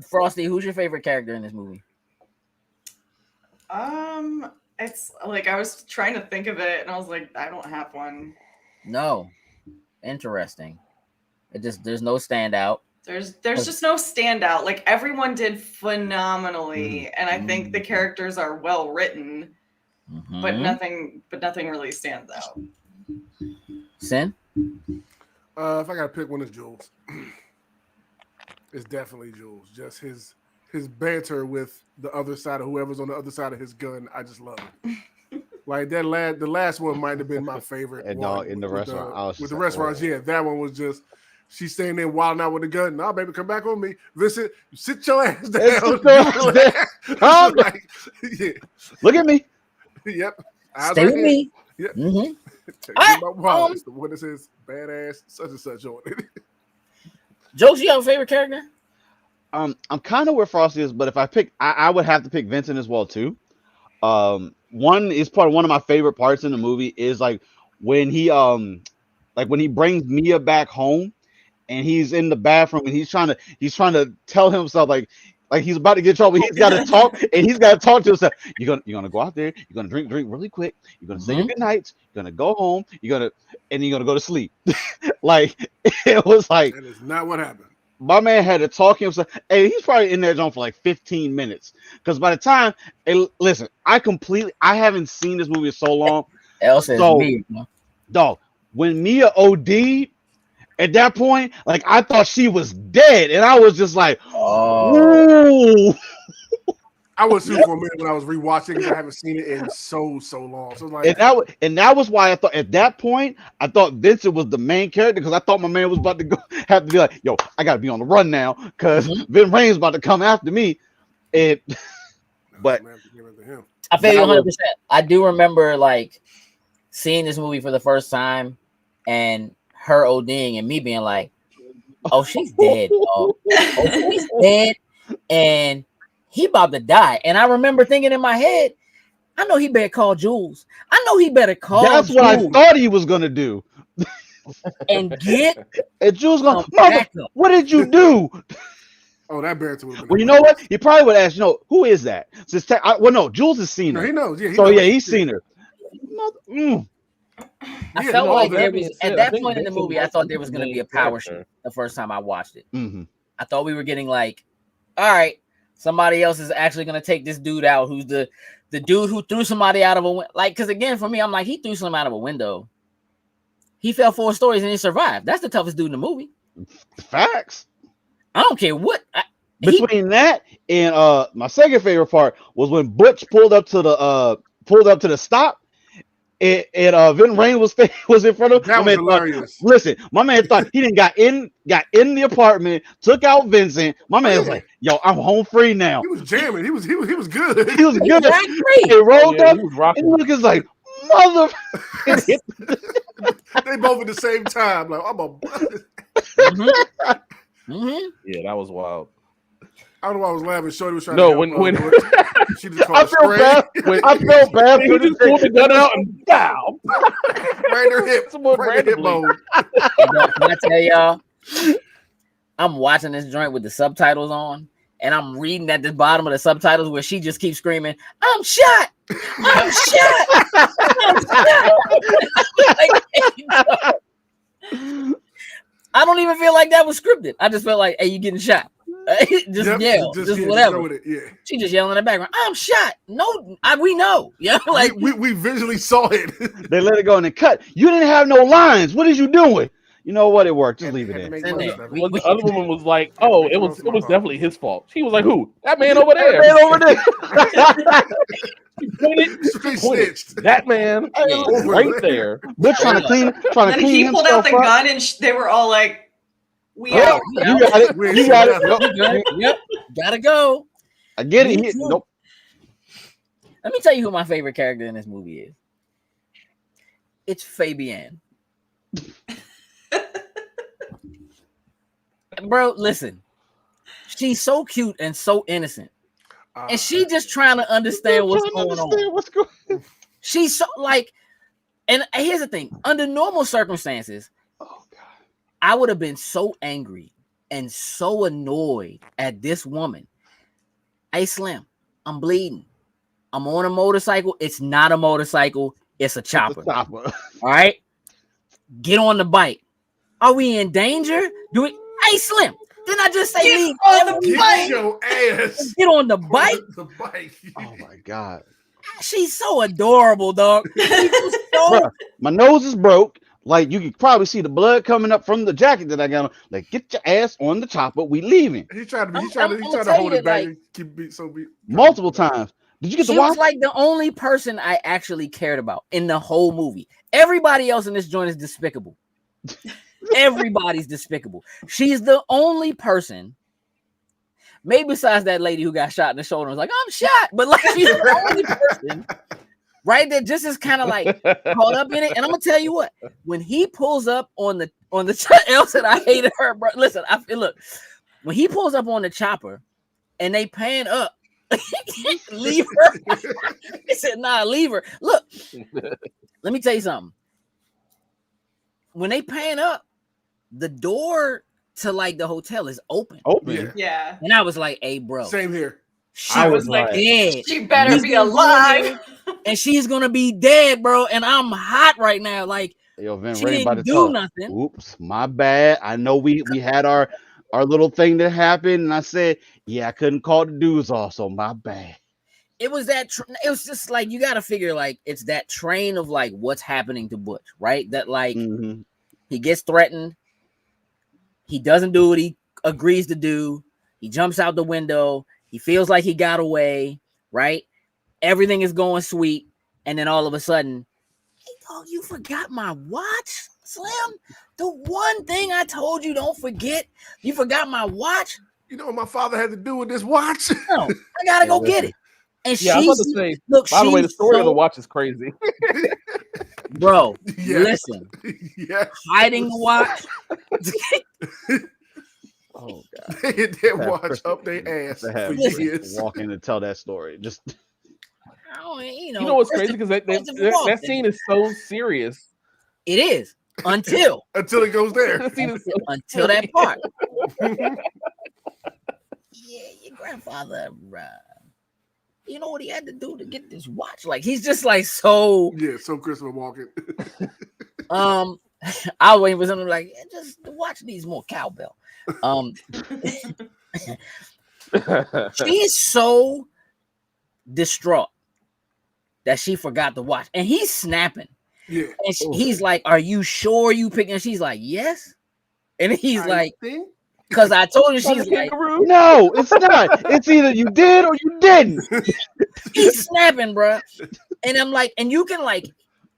Frosty, who's your favorite character in this movie? it's like I was trying to think of it and I was like, I don't have one. No. Interesting. There's no standout. There's just no standout. Like everyone did phenomenally, and I think the characters are well written, but nothing really stands out. Sin? If I gotta pick one, it's Jules. It's definitely Jules. Just his banter with the other side of whoever's on the other side of his gun. I just love it. Like the last one might have been my favorite. And one in the restaurant, with the restaurants, yeah, that one was just she's standing there wilding out with the gun. Nah, baby, come back on me. Vincent, you sit your ass down. Like, yeah. Look at me. Yep. Stay with me. Yep. Mm-hmm. It's the one that says badass such and such on it. Jokes, you have a favorite character? I'm kind of where Frosty is, but if I pick, I would have to pick Vincent as well too. One of my favorite parts in the movie is like when he brings Mia back home and he's in the bathroom and he's trying to tell himself like he's about to get in trouble. He's got to talk and he's got to talk to himself. You're gonna go out there. You're gonna drink really quick. You're gonna say your good nights. You're gonna go home. You're gonna go to sleep. Like it was like that is not what happened. My man had to talk himself. Hey, he's probably in that zone for like 15 minutes. Because by the time, listen, I haven't seen this movie in so long. LSMC. Dog, when Mia OD'd, at that point, like I thought she was dead, and I was just like, "Ooh." I was too for a minute when I was rewatching because I haven't seen it in so long. So like, and that was why I thought at that point I thought Vincent was the main character because I thought my man was about to have to be like, "Yo, I got to be on the run now because Vin Rain's about to come after me." But I feel you 100%. I do remember like seeing this movie for the first time and her ODing and me being like, "Oh, she's dead. Oh, she's dead," and he about to die. And I remember thinking in my head, I know he better call Jules. I know he better call That's Jules. What I thought he was gonna do. And get and Jules going, "Mother, what did you do?" Oh, that banter would have been. Well, you know what? He probably would ask, who is that? No, Jules has seen her. No, he knows. Yeah, he's seen her. I felt like there was at that point in the movie, I thought there was going to be a power shift the first time I watched it. Mm-hmm. I thought we were getting like, all right, somebody else is actually going to take this dude out. Who's the dude who threw somebody out of a window? Like, because again, for me, I'm like, he threw something out of a window. He fell 4 stories and he survived. That's the toughest dude in the movie. Facts. I don't care what. Between that and my second favorite part was when Butch pulled up to the stop. And Vin Rain was in front of that. Was hilarious. Listen, my man thought he didn't got in the apartment, took out Vincent. My man was like, "Yo, I'm home free now." He was jamming. He was good. He was good. He rolled up and look is like, "Mother." They both at the same time. Like I'm a. Yeah, that was wild. I don't know why I was laughing. Shorty was trying. No, to when she just I felt bad. I felt bad. He just pulled the gun out and bow. Right in her hip. Right in her hip bone. Can I tell y'all? I'm watching this joint with the subtitles on, and I'm reading at the bottom of the subtitles where she just keeps screaming, "I'm shot! I'm shot! I'm shot!" I don't even feel like that was scripted. I just felt like, "Hey, you getting shot?" Just yell, just whatever. She just yelling in the background, "I'm shot." No, we know. Yeah, like we visually saw it. They let it go and they cut. You didn't have no lines. What is you doing? You know what? It worked. Just Had- leave it had to in. make It's in most there. of it. We- Well, the other woman was like, "Oh, it was definitely his fault." She was like, "Who? That man over That there." man over there. She pointed. Straight She pointed. snitched. That man Yeah. Over right there. there. They're trying to Then clean he pulled out himself the up. gun, and they were all like, "We Yep, out." you got it. We ain't You seen got it. nothing. Yep. Yep, gotta go. I get it. Me too. Nope. Let me tell you who my favorite character in this movie is. It's Fabienne. Bro, listen. She's so cute and so innocent. And she just trying to understand what's going on. What's going She's so like, and here's the thing: under normal circumstances, Oh God. I would have been so angry and so annoyed at this woman. Hey, Slim, I'm bleeding. I'm on a motorcycle. It's not a motorcycle. It's a chopper. Chopper. All right. Get on the bike. Are we in danger? Do it. Hey, Slim. Didn't I just say Get leave on the Get bike. your ass. Get on the bike? The bike. Oh my God. She's so adorable, dog. She's just so Bruh, my nose is broke. Like you can probably see the blood coming up from the jacket that I got on. Like, get your ass on the chopper. We leaving. He tried to I'm hold telling it you, back like, and keep it so be Multiple times. Did you get she the watch? was like the only person I actually cared about in the whole movie. Everybody else in this joint is despicable. Everybody's despicable. She's the only person, maybe besides that lady who got shot in the shoulder, was like, I'm shot, but like she's the only person, right? That just is kind of like caught up in it. And I'm gonna tell you what, when he pulls up on the Elsa, I hated her, bro. Listen, I feel look, when he pulls up on the chopper and they pan up. Leave her. They said, nah, leave her. Look, let me tell you something. When they pan up, the door to like the hotel is open. Open. Yeah. Yeah. And I was like, hey, bro. Same here. She I was was like like, dead. She better He's be gonna go in alive. there, and she's gonna be dead, bro. And I'm hot right now. Like Yo, Vin she Ray about to didn't do tell. nothing. Oops, my bad. I know we had our little thing that happened, and I said, yeah, I couldn't call the dudes off, so my bad. It was that it was just like you gotta figure like it's that train of like what's happening to Butch, right? That like Mhm. he gets threatened, he doesn't do what he agrees to do, he jumps out the window, he feels like he got away, right? Everything is going sweet, and then all of a sudden, hey dog, you forgot my watch, Slim. The one thing I told you don't forget, you forgot my watch. You know what my father had to do with this watch? No, I gotta go get it. And Yeah, I was about she's to say. look, By the way, the she's story of the so- watch is crazy. bro. Yes. Listen, Yes. hiding the watch. Oh God. They hit that Have watch Chris- up their ass to for have years. walk in and tell that story. Just I don't, You know what's crazy? Because that Christopher Walken. scene is so serious. It is until Until it goes there. That scene is so until that part. Yeah, your grandfather. You know what he had to do to get this watch? Like he's just like so. Yeah, so Christopher Walken. I was waiting for something like just the watch needs more cowbell. She's so distraught that she forgot the watch, and he's snapping. Yeah. And he's like, "Are you sure you picked?" And she's like, "Yes." And he's I like, think "Cause I told you." Like a She's like, kangaroo. no, it's not. It's either you did or you didn't. "He's snapping, bro." And I'm like, and you can like,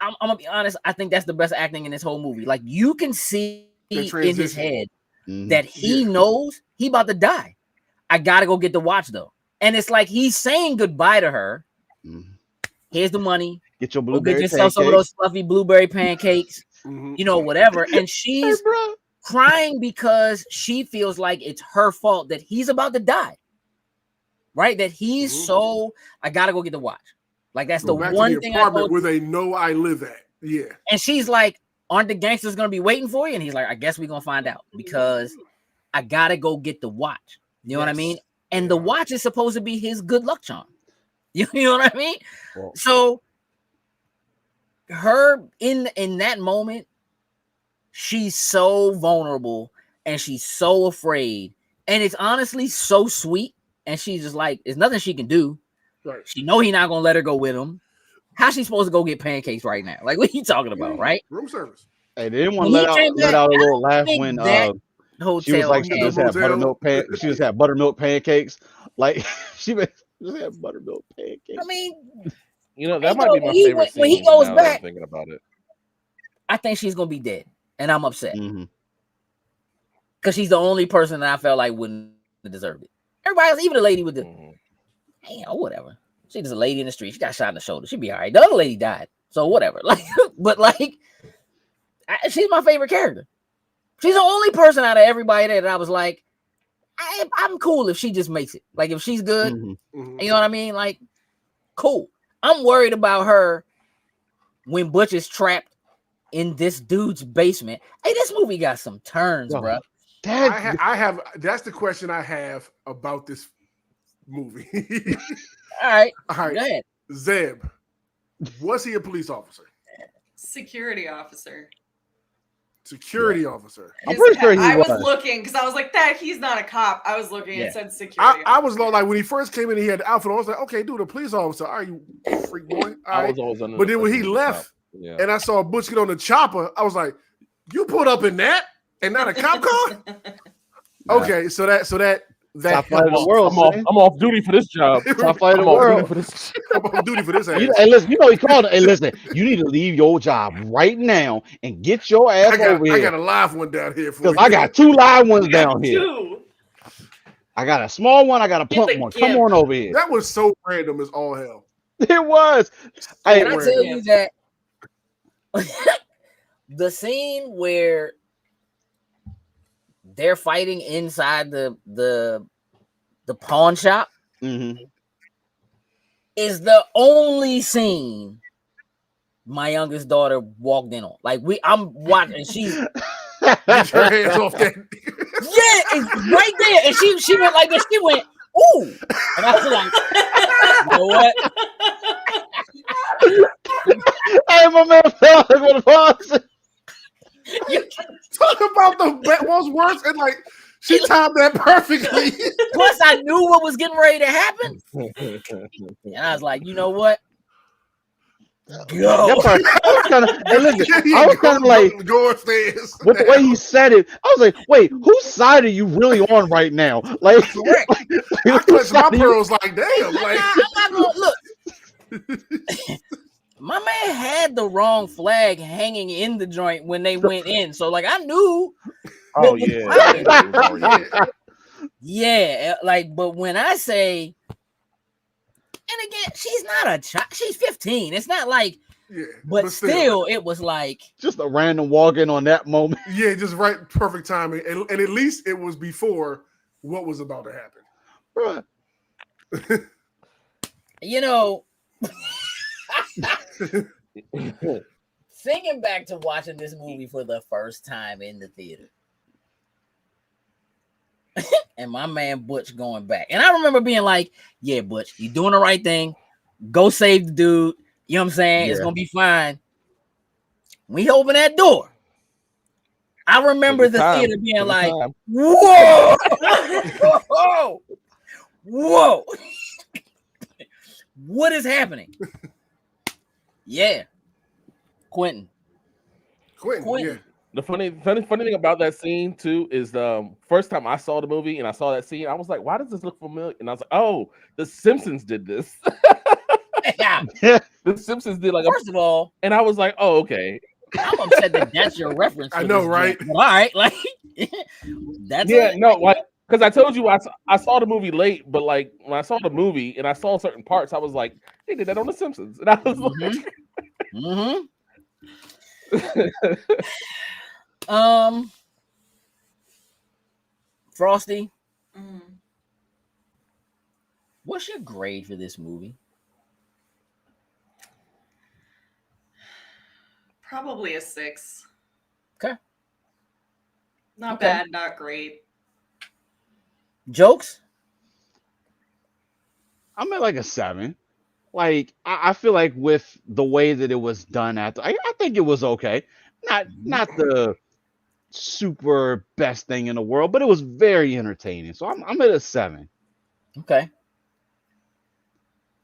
I'm gonna be honest. I think that's the best acting in this whole movie. Like you can see The in his transition. head Mhm. that he knows he about to die. I gotta go get the watch though, and it's like he's saying goodbye to her. Mhm. Here's the money. Get your Go blueberry get yourself some of pancakes. those fluffy blueberry pancakes. Mhm. You know, whatever. And Hey, she's bro. crying because she feels like it's her fault that he's about to die. Right? That he's Mhm. so I gotta go get the watch. Like that's Go the back one to the thing I apartment told where they know I live at. Yeah. And she's like, aren't the gangsters gonna be waiting for you? And he's like, I guess we're gonna find out because I gotta go get the watch. You know what I Yes. mean? And the watch is supposed to be his good luck charm. You know what I mean? Well- So her in that moment, she's so vulnerable and she's so afraid. And it's honestly so sweet. And she's just like, there's nothing she can do. Right. She know he not gonna let her go with him. How's she supposed to go get pancakes right now? Like, what are you talking about, right? Room service. Hey, they didn't want When to he came let back, out a I little don't laugh think when that she was hotel like she had. just had Motel. buttermilk pancakes. Like she just had buttermilk pancakes. I mean, That hey, might be dog, my favorite when he scene goes now that I'm back, thinking about it. I think she's gonna be dead, and I'm upset Mm-hmm. because she's the only person that I felt like wouldn't deserve it. Everybody else, even the lady with the, hey, whatever. She's just a lady in the street. She got shot in the shoulder. She'd be all right. The other lady died, so whatever. Like, but like, she's my favorite character. She's the only person out of everybody there that I was like, I'm cool if she just makes it. Like, if she's good, Mhm. you know what I mean? Like, cool. I'm worried about her when Butch is trapped in this dude's basement. Hey, this movie got some turns, Yo, bro. I have. That's the question I have about this movie. All right, All right, go ahead. Zeb, was he a police officer? Security officer. Security officer. I'm pretty sure he I was was. looking because I was like, that he's not a cop. I was looking and Yeah. it said security. I was like when he first came in, he had the outfit on. I was like, okay, dude, a police officer. Are you freak boy? All I right. was always under. But the then when he impression was a left, cop. and I saw Butch get on the chopper, I was like, you put up in that and not a cop car? Okay, so that Top flight of the world. I'm off duty for this job. Top flight of the I'm off duty world. for this. I'm on duty for this ass. Hey, listen, he called it. Hey, listen, you need to leave your job right now and get your ass over I here. got a live one down here for Because you. I got 2 live ones down here. Two. I got a small one. I got a Get plump the one. Come gift. on over here. That was so random as all hell. It was. Hey, Can I tell you that the scene where they're fighting inside the pawn shop is the only scene my youngest daughter walked in on. Like I'm watching, she's get your hands off that. Yeah, it's right there, and she went like this. She went, ooh, and I was like, you know what? Hey, my man fell with a pause. You talk about the most worst, and like she timed that perfectly. Plus, I knew what was getting ready to happen, and I was like, you know what? Go. I was kind of, hey, listen, I was kind of like, go upstairs. with the way he said it, I was like, wait, whose side are you really on right now? Like, Correct. I clutched my pearls like, damn. Like, I'm not gonna look. My man had the wrong flag hanging in the joint when they went in, so like I knew. Oh yeah. Yeah, like, but when I say, and again, she's not a child, she's 15. It's not like, but still, it was like just a random walk in on that moment. Yeah, just right, perfect timing, and at least it was before what was about to happen. Bruh. You know, thinking back to watching this movie for the first time in the theater. And my man Butch going back. And I remember being like, yeah, Butch, you doing the right thing. Go save the dude. You know what I'm saying? Yeah. It's going to be fine. When he opened that door, I remember the theater being like, whoa! Whoa! Whoa! What is happening? Yeah. Quentin. Yeah. The funny thing about that scene too is the first time I saw the movie and I saw that scene, I was like, "Why does this look familiar?" And I was like, "Oh, The Simpsons did this." Yeah. The Simpsons did like first of all, and I was like, "Oh, okay." I'm upset that that's your reference. I know, right? All right, like that's like because I told you I saw the movie late, but like when I saw the movie and I saw certain parts, I was like, "They did that on The Simpsons," and I was like. Frosty, what's your grade for this movie? Probably a 6. Okay. Not bad, not great. Jokes? I'm at like a 7. Like I feel like with the way that it was done I think it was okay. Not the super best thing in the world, but it was very entertaining. So I'm at a 7. Okay.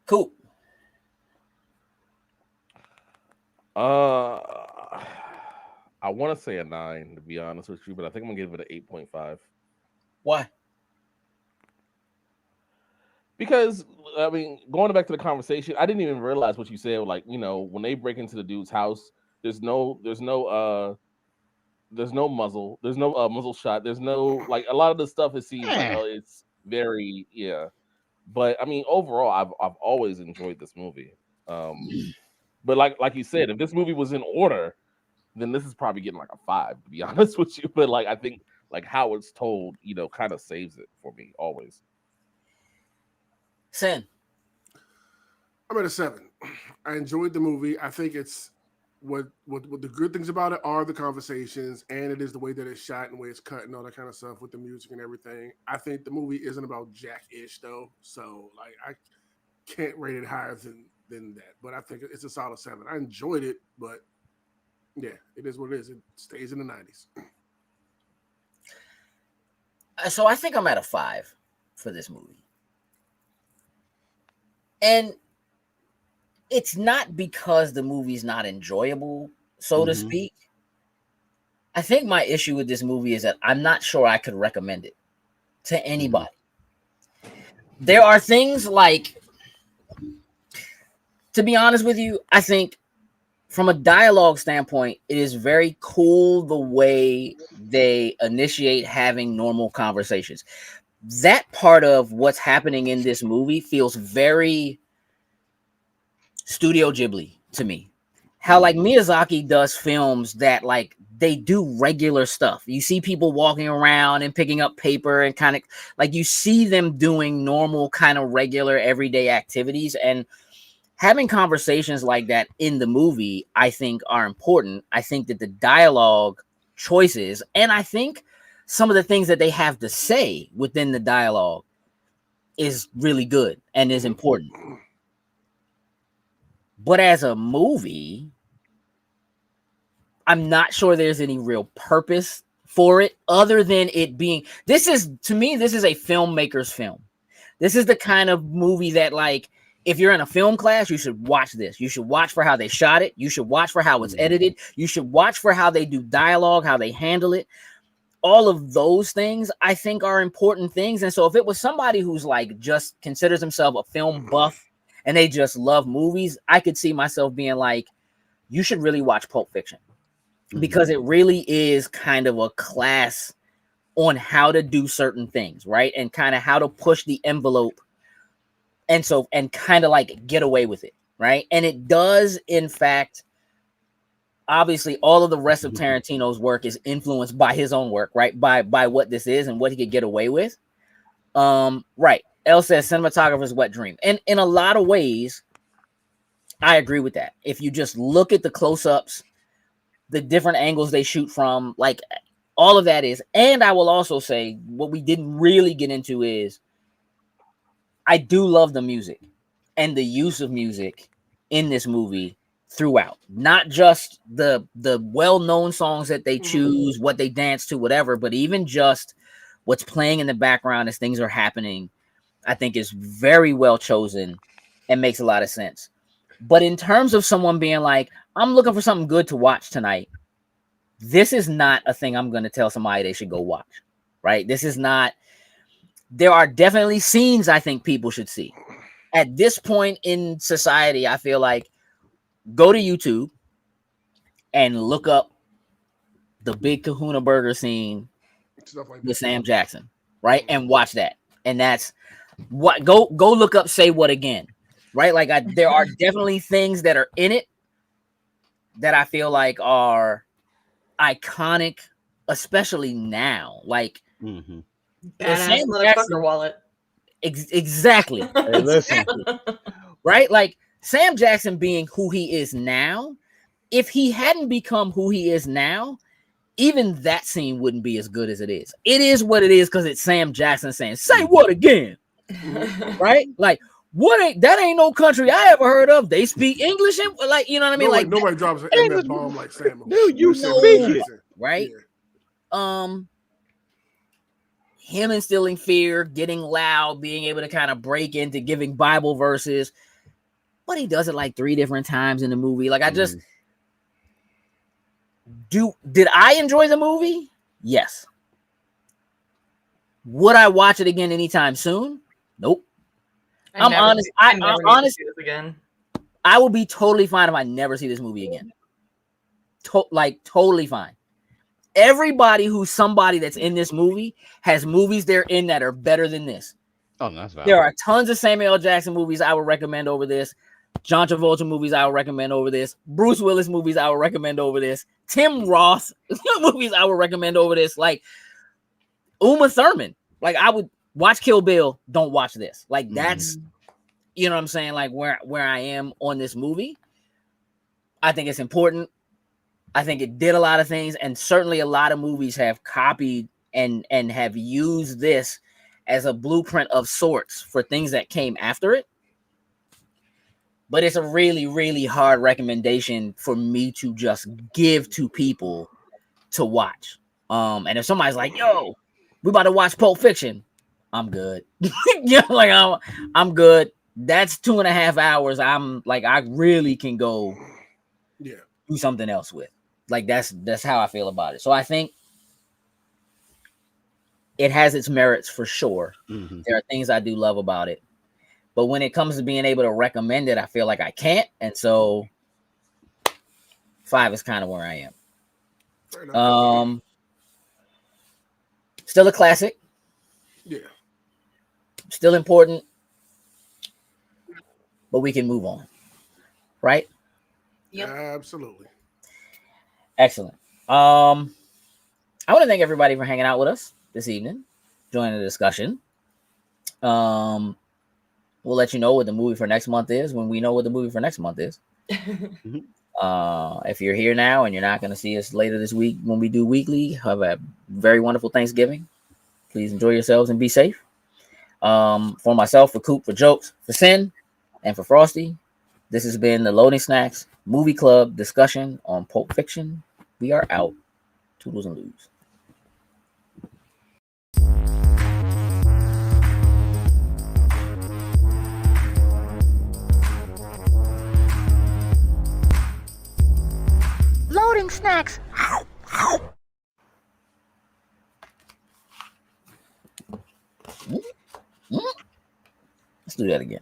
Cool. I want to say a 9 to be honest with you, but I think I'm gonna give it an 8.5 Why? because I mean, going back to the conversation, I didn't even realize what you said. Like, when they break into the dude's house, there's no muzzle, there's no muzzle shot, there's no like a lot of the stuff. It seems like Eh. it's very but I mean, overall, I've always enjoyed this movie. But like you said, if this movie was in order, then this is probably getting like a 5 to be honest with you. But like I think like how it's told, kind of saves it for me always. Sin. I'm at a 7. I enjoyed the movie. I think it's what the good things about it are the conversations, and it is the way that it's shot and the way it's cut and all that kind of stuff with the music and everything. I think the movie isn't about Jack-ish though, so like I can't rate it higher than that. But I think it's a solid 7. I enjoyed it, but yeah, it is what it is. It stays in the 90s. So I think I'm at a 5 for this movie. And it's not because the movie's not enjoyable, so to speak. I think my issue with this movie is that I'm not sure I could recommend it to anybody. There are things like, to be honest with you, I think from a dialogue standpoint, it is very cool the way they initiate having normal conversations. That part of what's happening in this movie feels very Studio Ghibli to me. How like Miyazaki does films that like they do regular stuff. You see people walking around and picking up paper and kind of like you see them doing normal kind of regular everyday activities, and having conversations like that in the movie I think are important. I think that the dialogue choices, and I think some of the things that they have to say within the dialogue is really good and is important. But as a movie, I'm not sure there's any real purpose for it other than it being, this is a filmmaker's film. This is the kind of movie that like, if you're in a film class, you should watch this. You should watch for how they shot it. You should watch for how it's edited. You should watch for how they do dialogue, how they handle it. All of those things I think are important things. And so if it was somebody who's like just considers himself a film buff and they just love movies, I could see myself being like, you should really watch Pulp Fiction, because it really is kind of a class on how to do certain things, right? And kind of how to push the envelope. And so, and kind of like get away with it, right? And it does, in fact, obviously all of the rest of Tarantino's work is influenced by his own work, right? By what this is and what he could get away with. Right. Elle says cinematographer's wet dream. And in a lot of ways, I agree with that. If you just look at the close-ups, the different angles they shoot from, like all of that is. And I will also say what we didn't really get into is I do love the music and the use of music in this movie throughout. Not just the well-known songs that they choose, what they dance to, whatever, but even just what's playing in the background as things are happening, I think is very well chosen and makes a lot of sense. But in terms of someone being like, I'm looking for something good to watch tonight, this is not a thing I'm going to tell somebody they should go watch, right? This is not, there are definitely scenes I think people should see. At this point in society, I feel like go to YouTube and look up the Big Kahuna Burger scene Stuff like with that. Sam Jackson, right? And watch that. And that's what, go look up Say What Again, right? Like there are definitely things that are in it that I feel like are iconic, especially now. Like Badass Sam motherfucker Jackson, wallet. exactly. Hey, listen. Exactly. Right? Like Sam Jackson being who he is now, if he hadn't become who he is now, even that scene wouldn't be as good as it is. It is what it is because it's Sam Jackson saying, say what again? Right? Like, that ain't no country I ever heard of. They speak English and like, you know what I mean? Nobody drops an M bomb like Sam. Dude, you Sam speak it. Jackson. Right? Yeah. Him instilling fear, getting loud, being able to kind of break into giving Bible verses, but he does it like 3 different times in the movie. Like Did I enjoy the movie? Yes. Would I watch it again anytime soon? Nope. I'm honest. I never need to see this again. I would be totally fine if I never see this movie again. Totally fine. Everybody who's somebody that's in this movie has movies they're in that are better than this. Oh, that's valid. There are tons of Samuel L. Jackson movies I would recommend over this. John Travolta movies I would recommend over this. Bruce Willis movies I would recommend over this. Tim Roth movies I would recommend over this. Like Uma Thurman. Like I would watch Kill Bill. Don't watch this. Like that's, you know what I'm saying? Like where I am on this movie. I think it's important. I think it did a lot of things, and certainly a lot of movies have copied and have used this as a blueprint of sorts for things that came after it. But it's a really, really hard recommendation for me to just give to people to watch. And if somebody's like, yo, we about to watch Pulp Fiction, I'm good. Like I'm good. That's 2.5 hours. I'm like, I really can go do something else with. Like that's how I feel about it. So I think it has its merits for sure. Mm-hmm. There are things I do love about it. But when it comes to being able to recommend it, I feel like I can't. And so 5 is kind of where I am. Still a classic. Yeah. Still important. But we can move on. Right? Yep. Absolutely. Excellent. I want to thank everybody for hanging out with us this evening, joining the discussion. We'll let you know what the movie for next month is when we know what the movie for next month is. If you're here now and you're not going to see us later this week when we do weekly, have a very wonderful Thanksgiving. Please enjoy yourselves and be safe. For myself, for Coop, for Jokes, for Sin, and for Frosty, this has been the Loading Snacks Movie Club discussion on Pulp Fiction. We are out. Toodles and Loos. Loading Snacks. Let's do that again.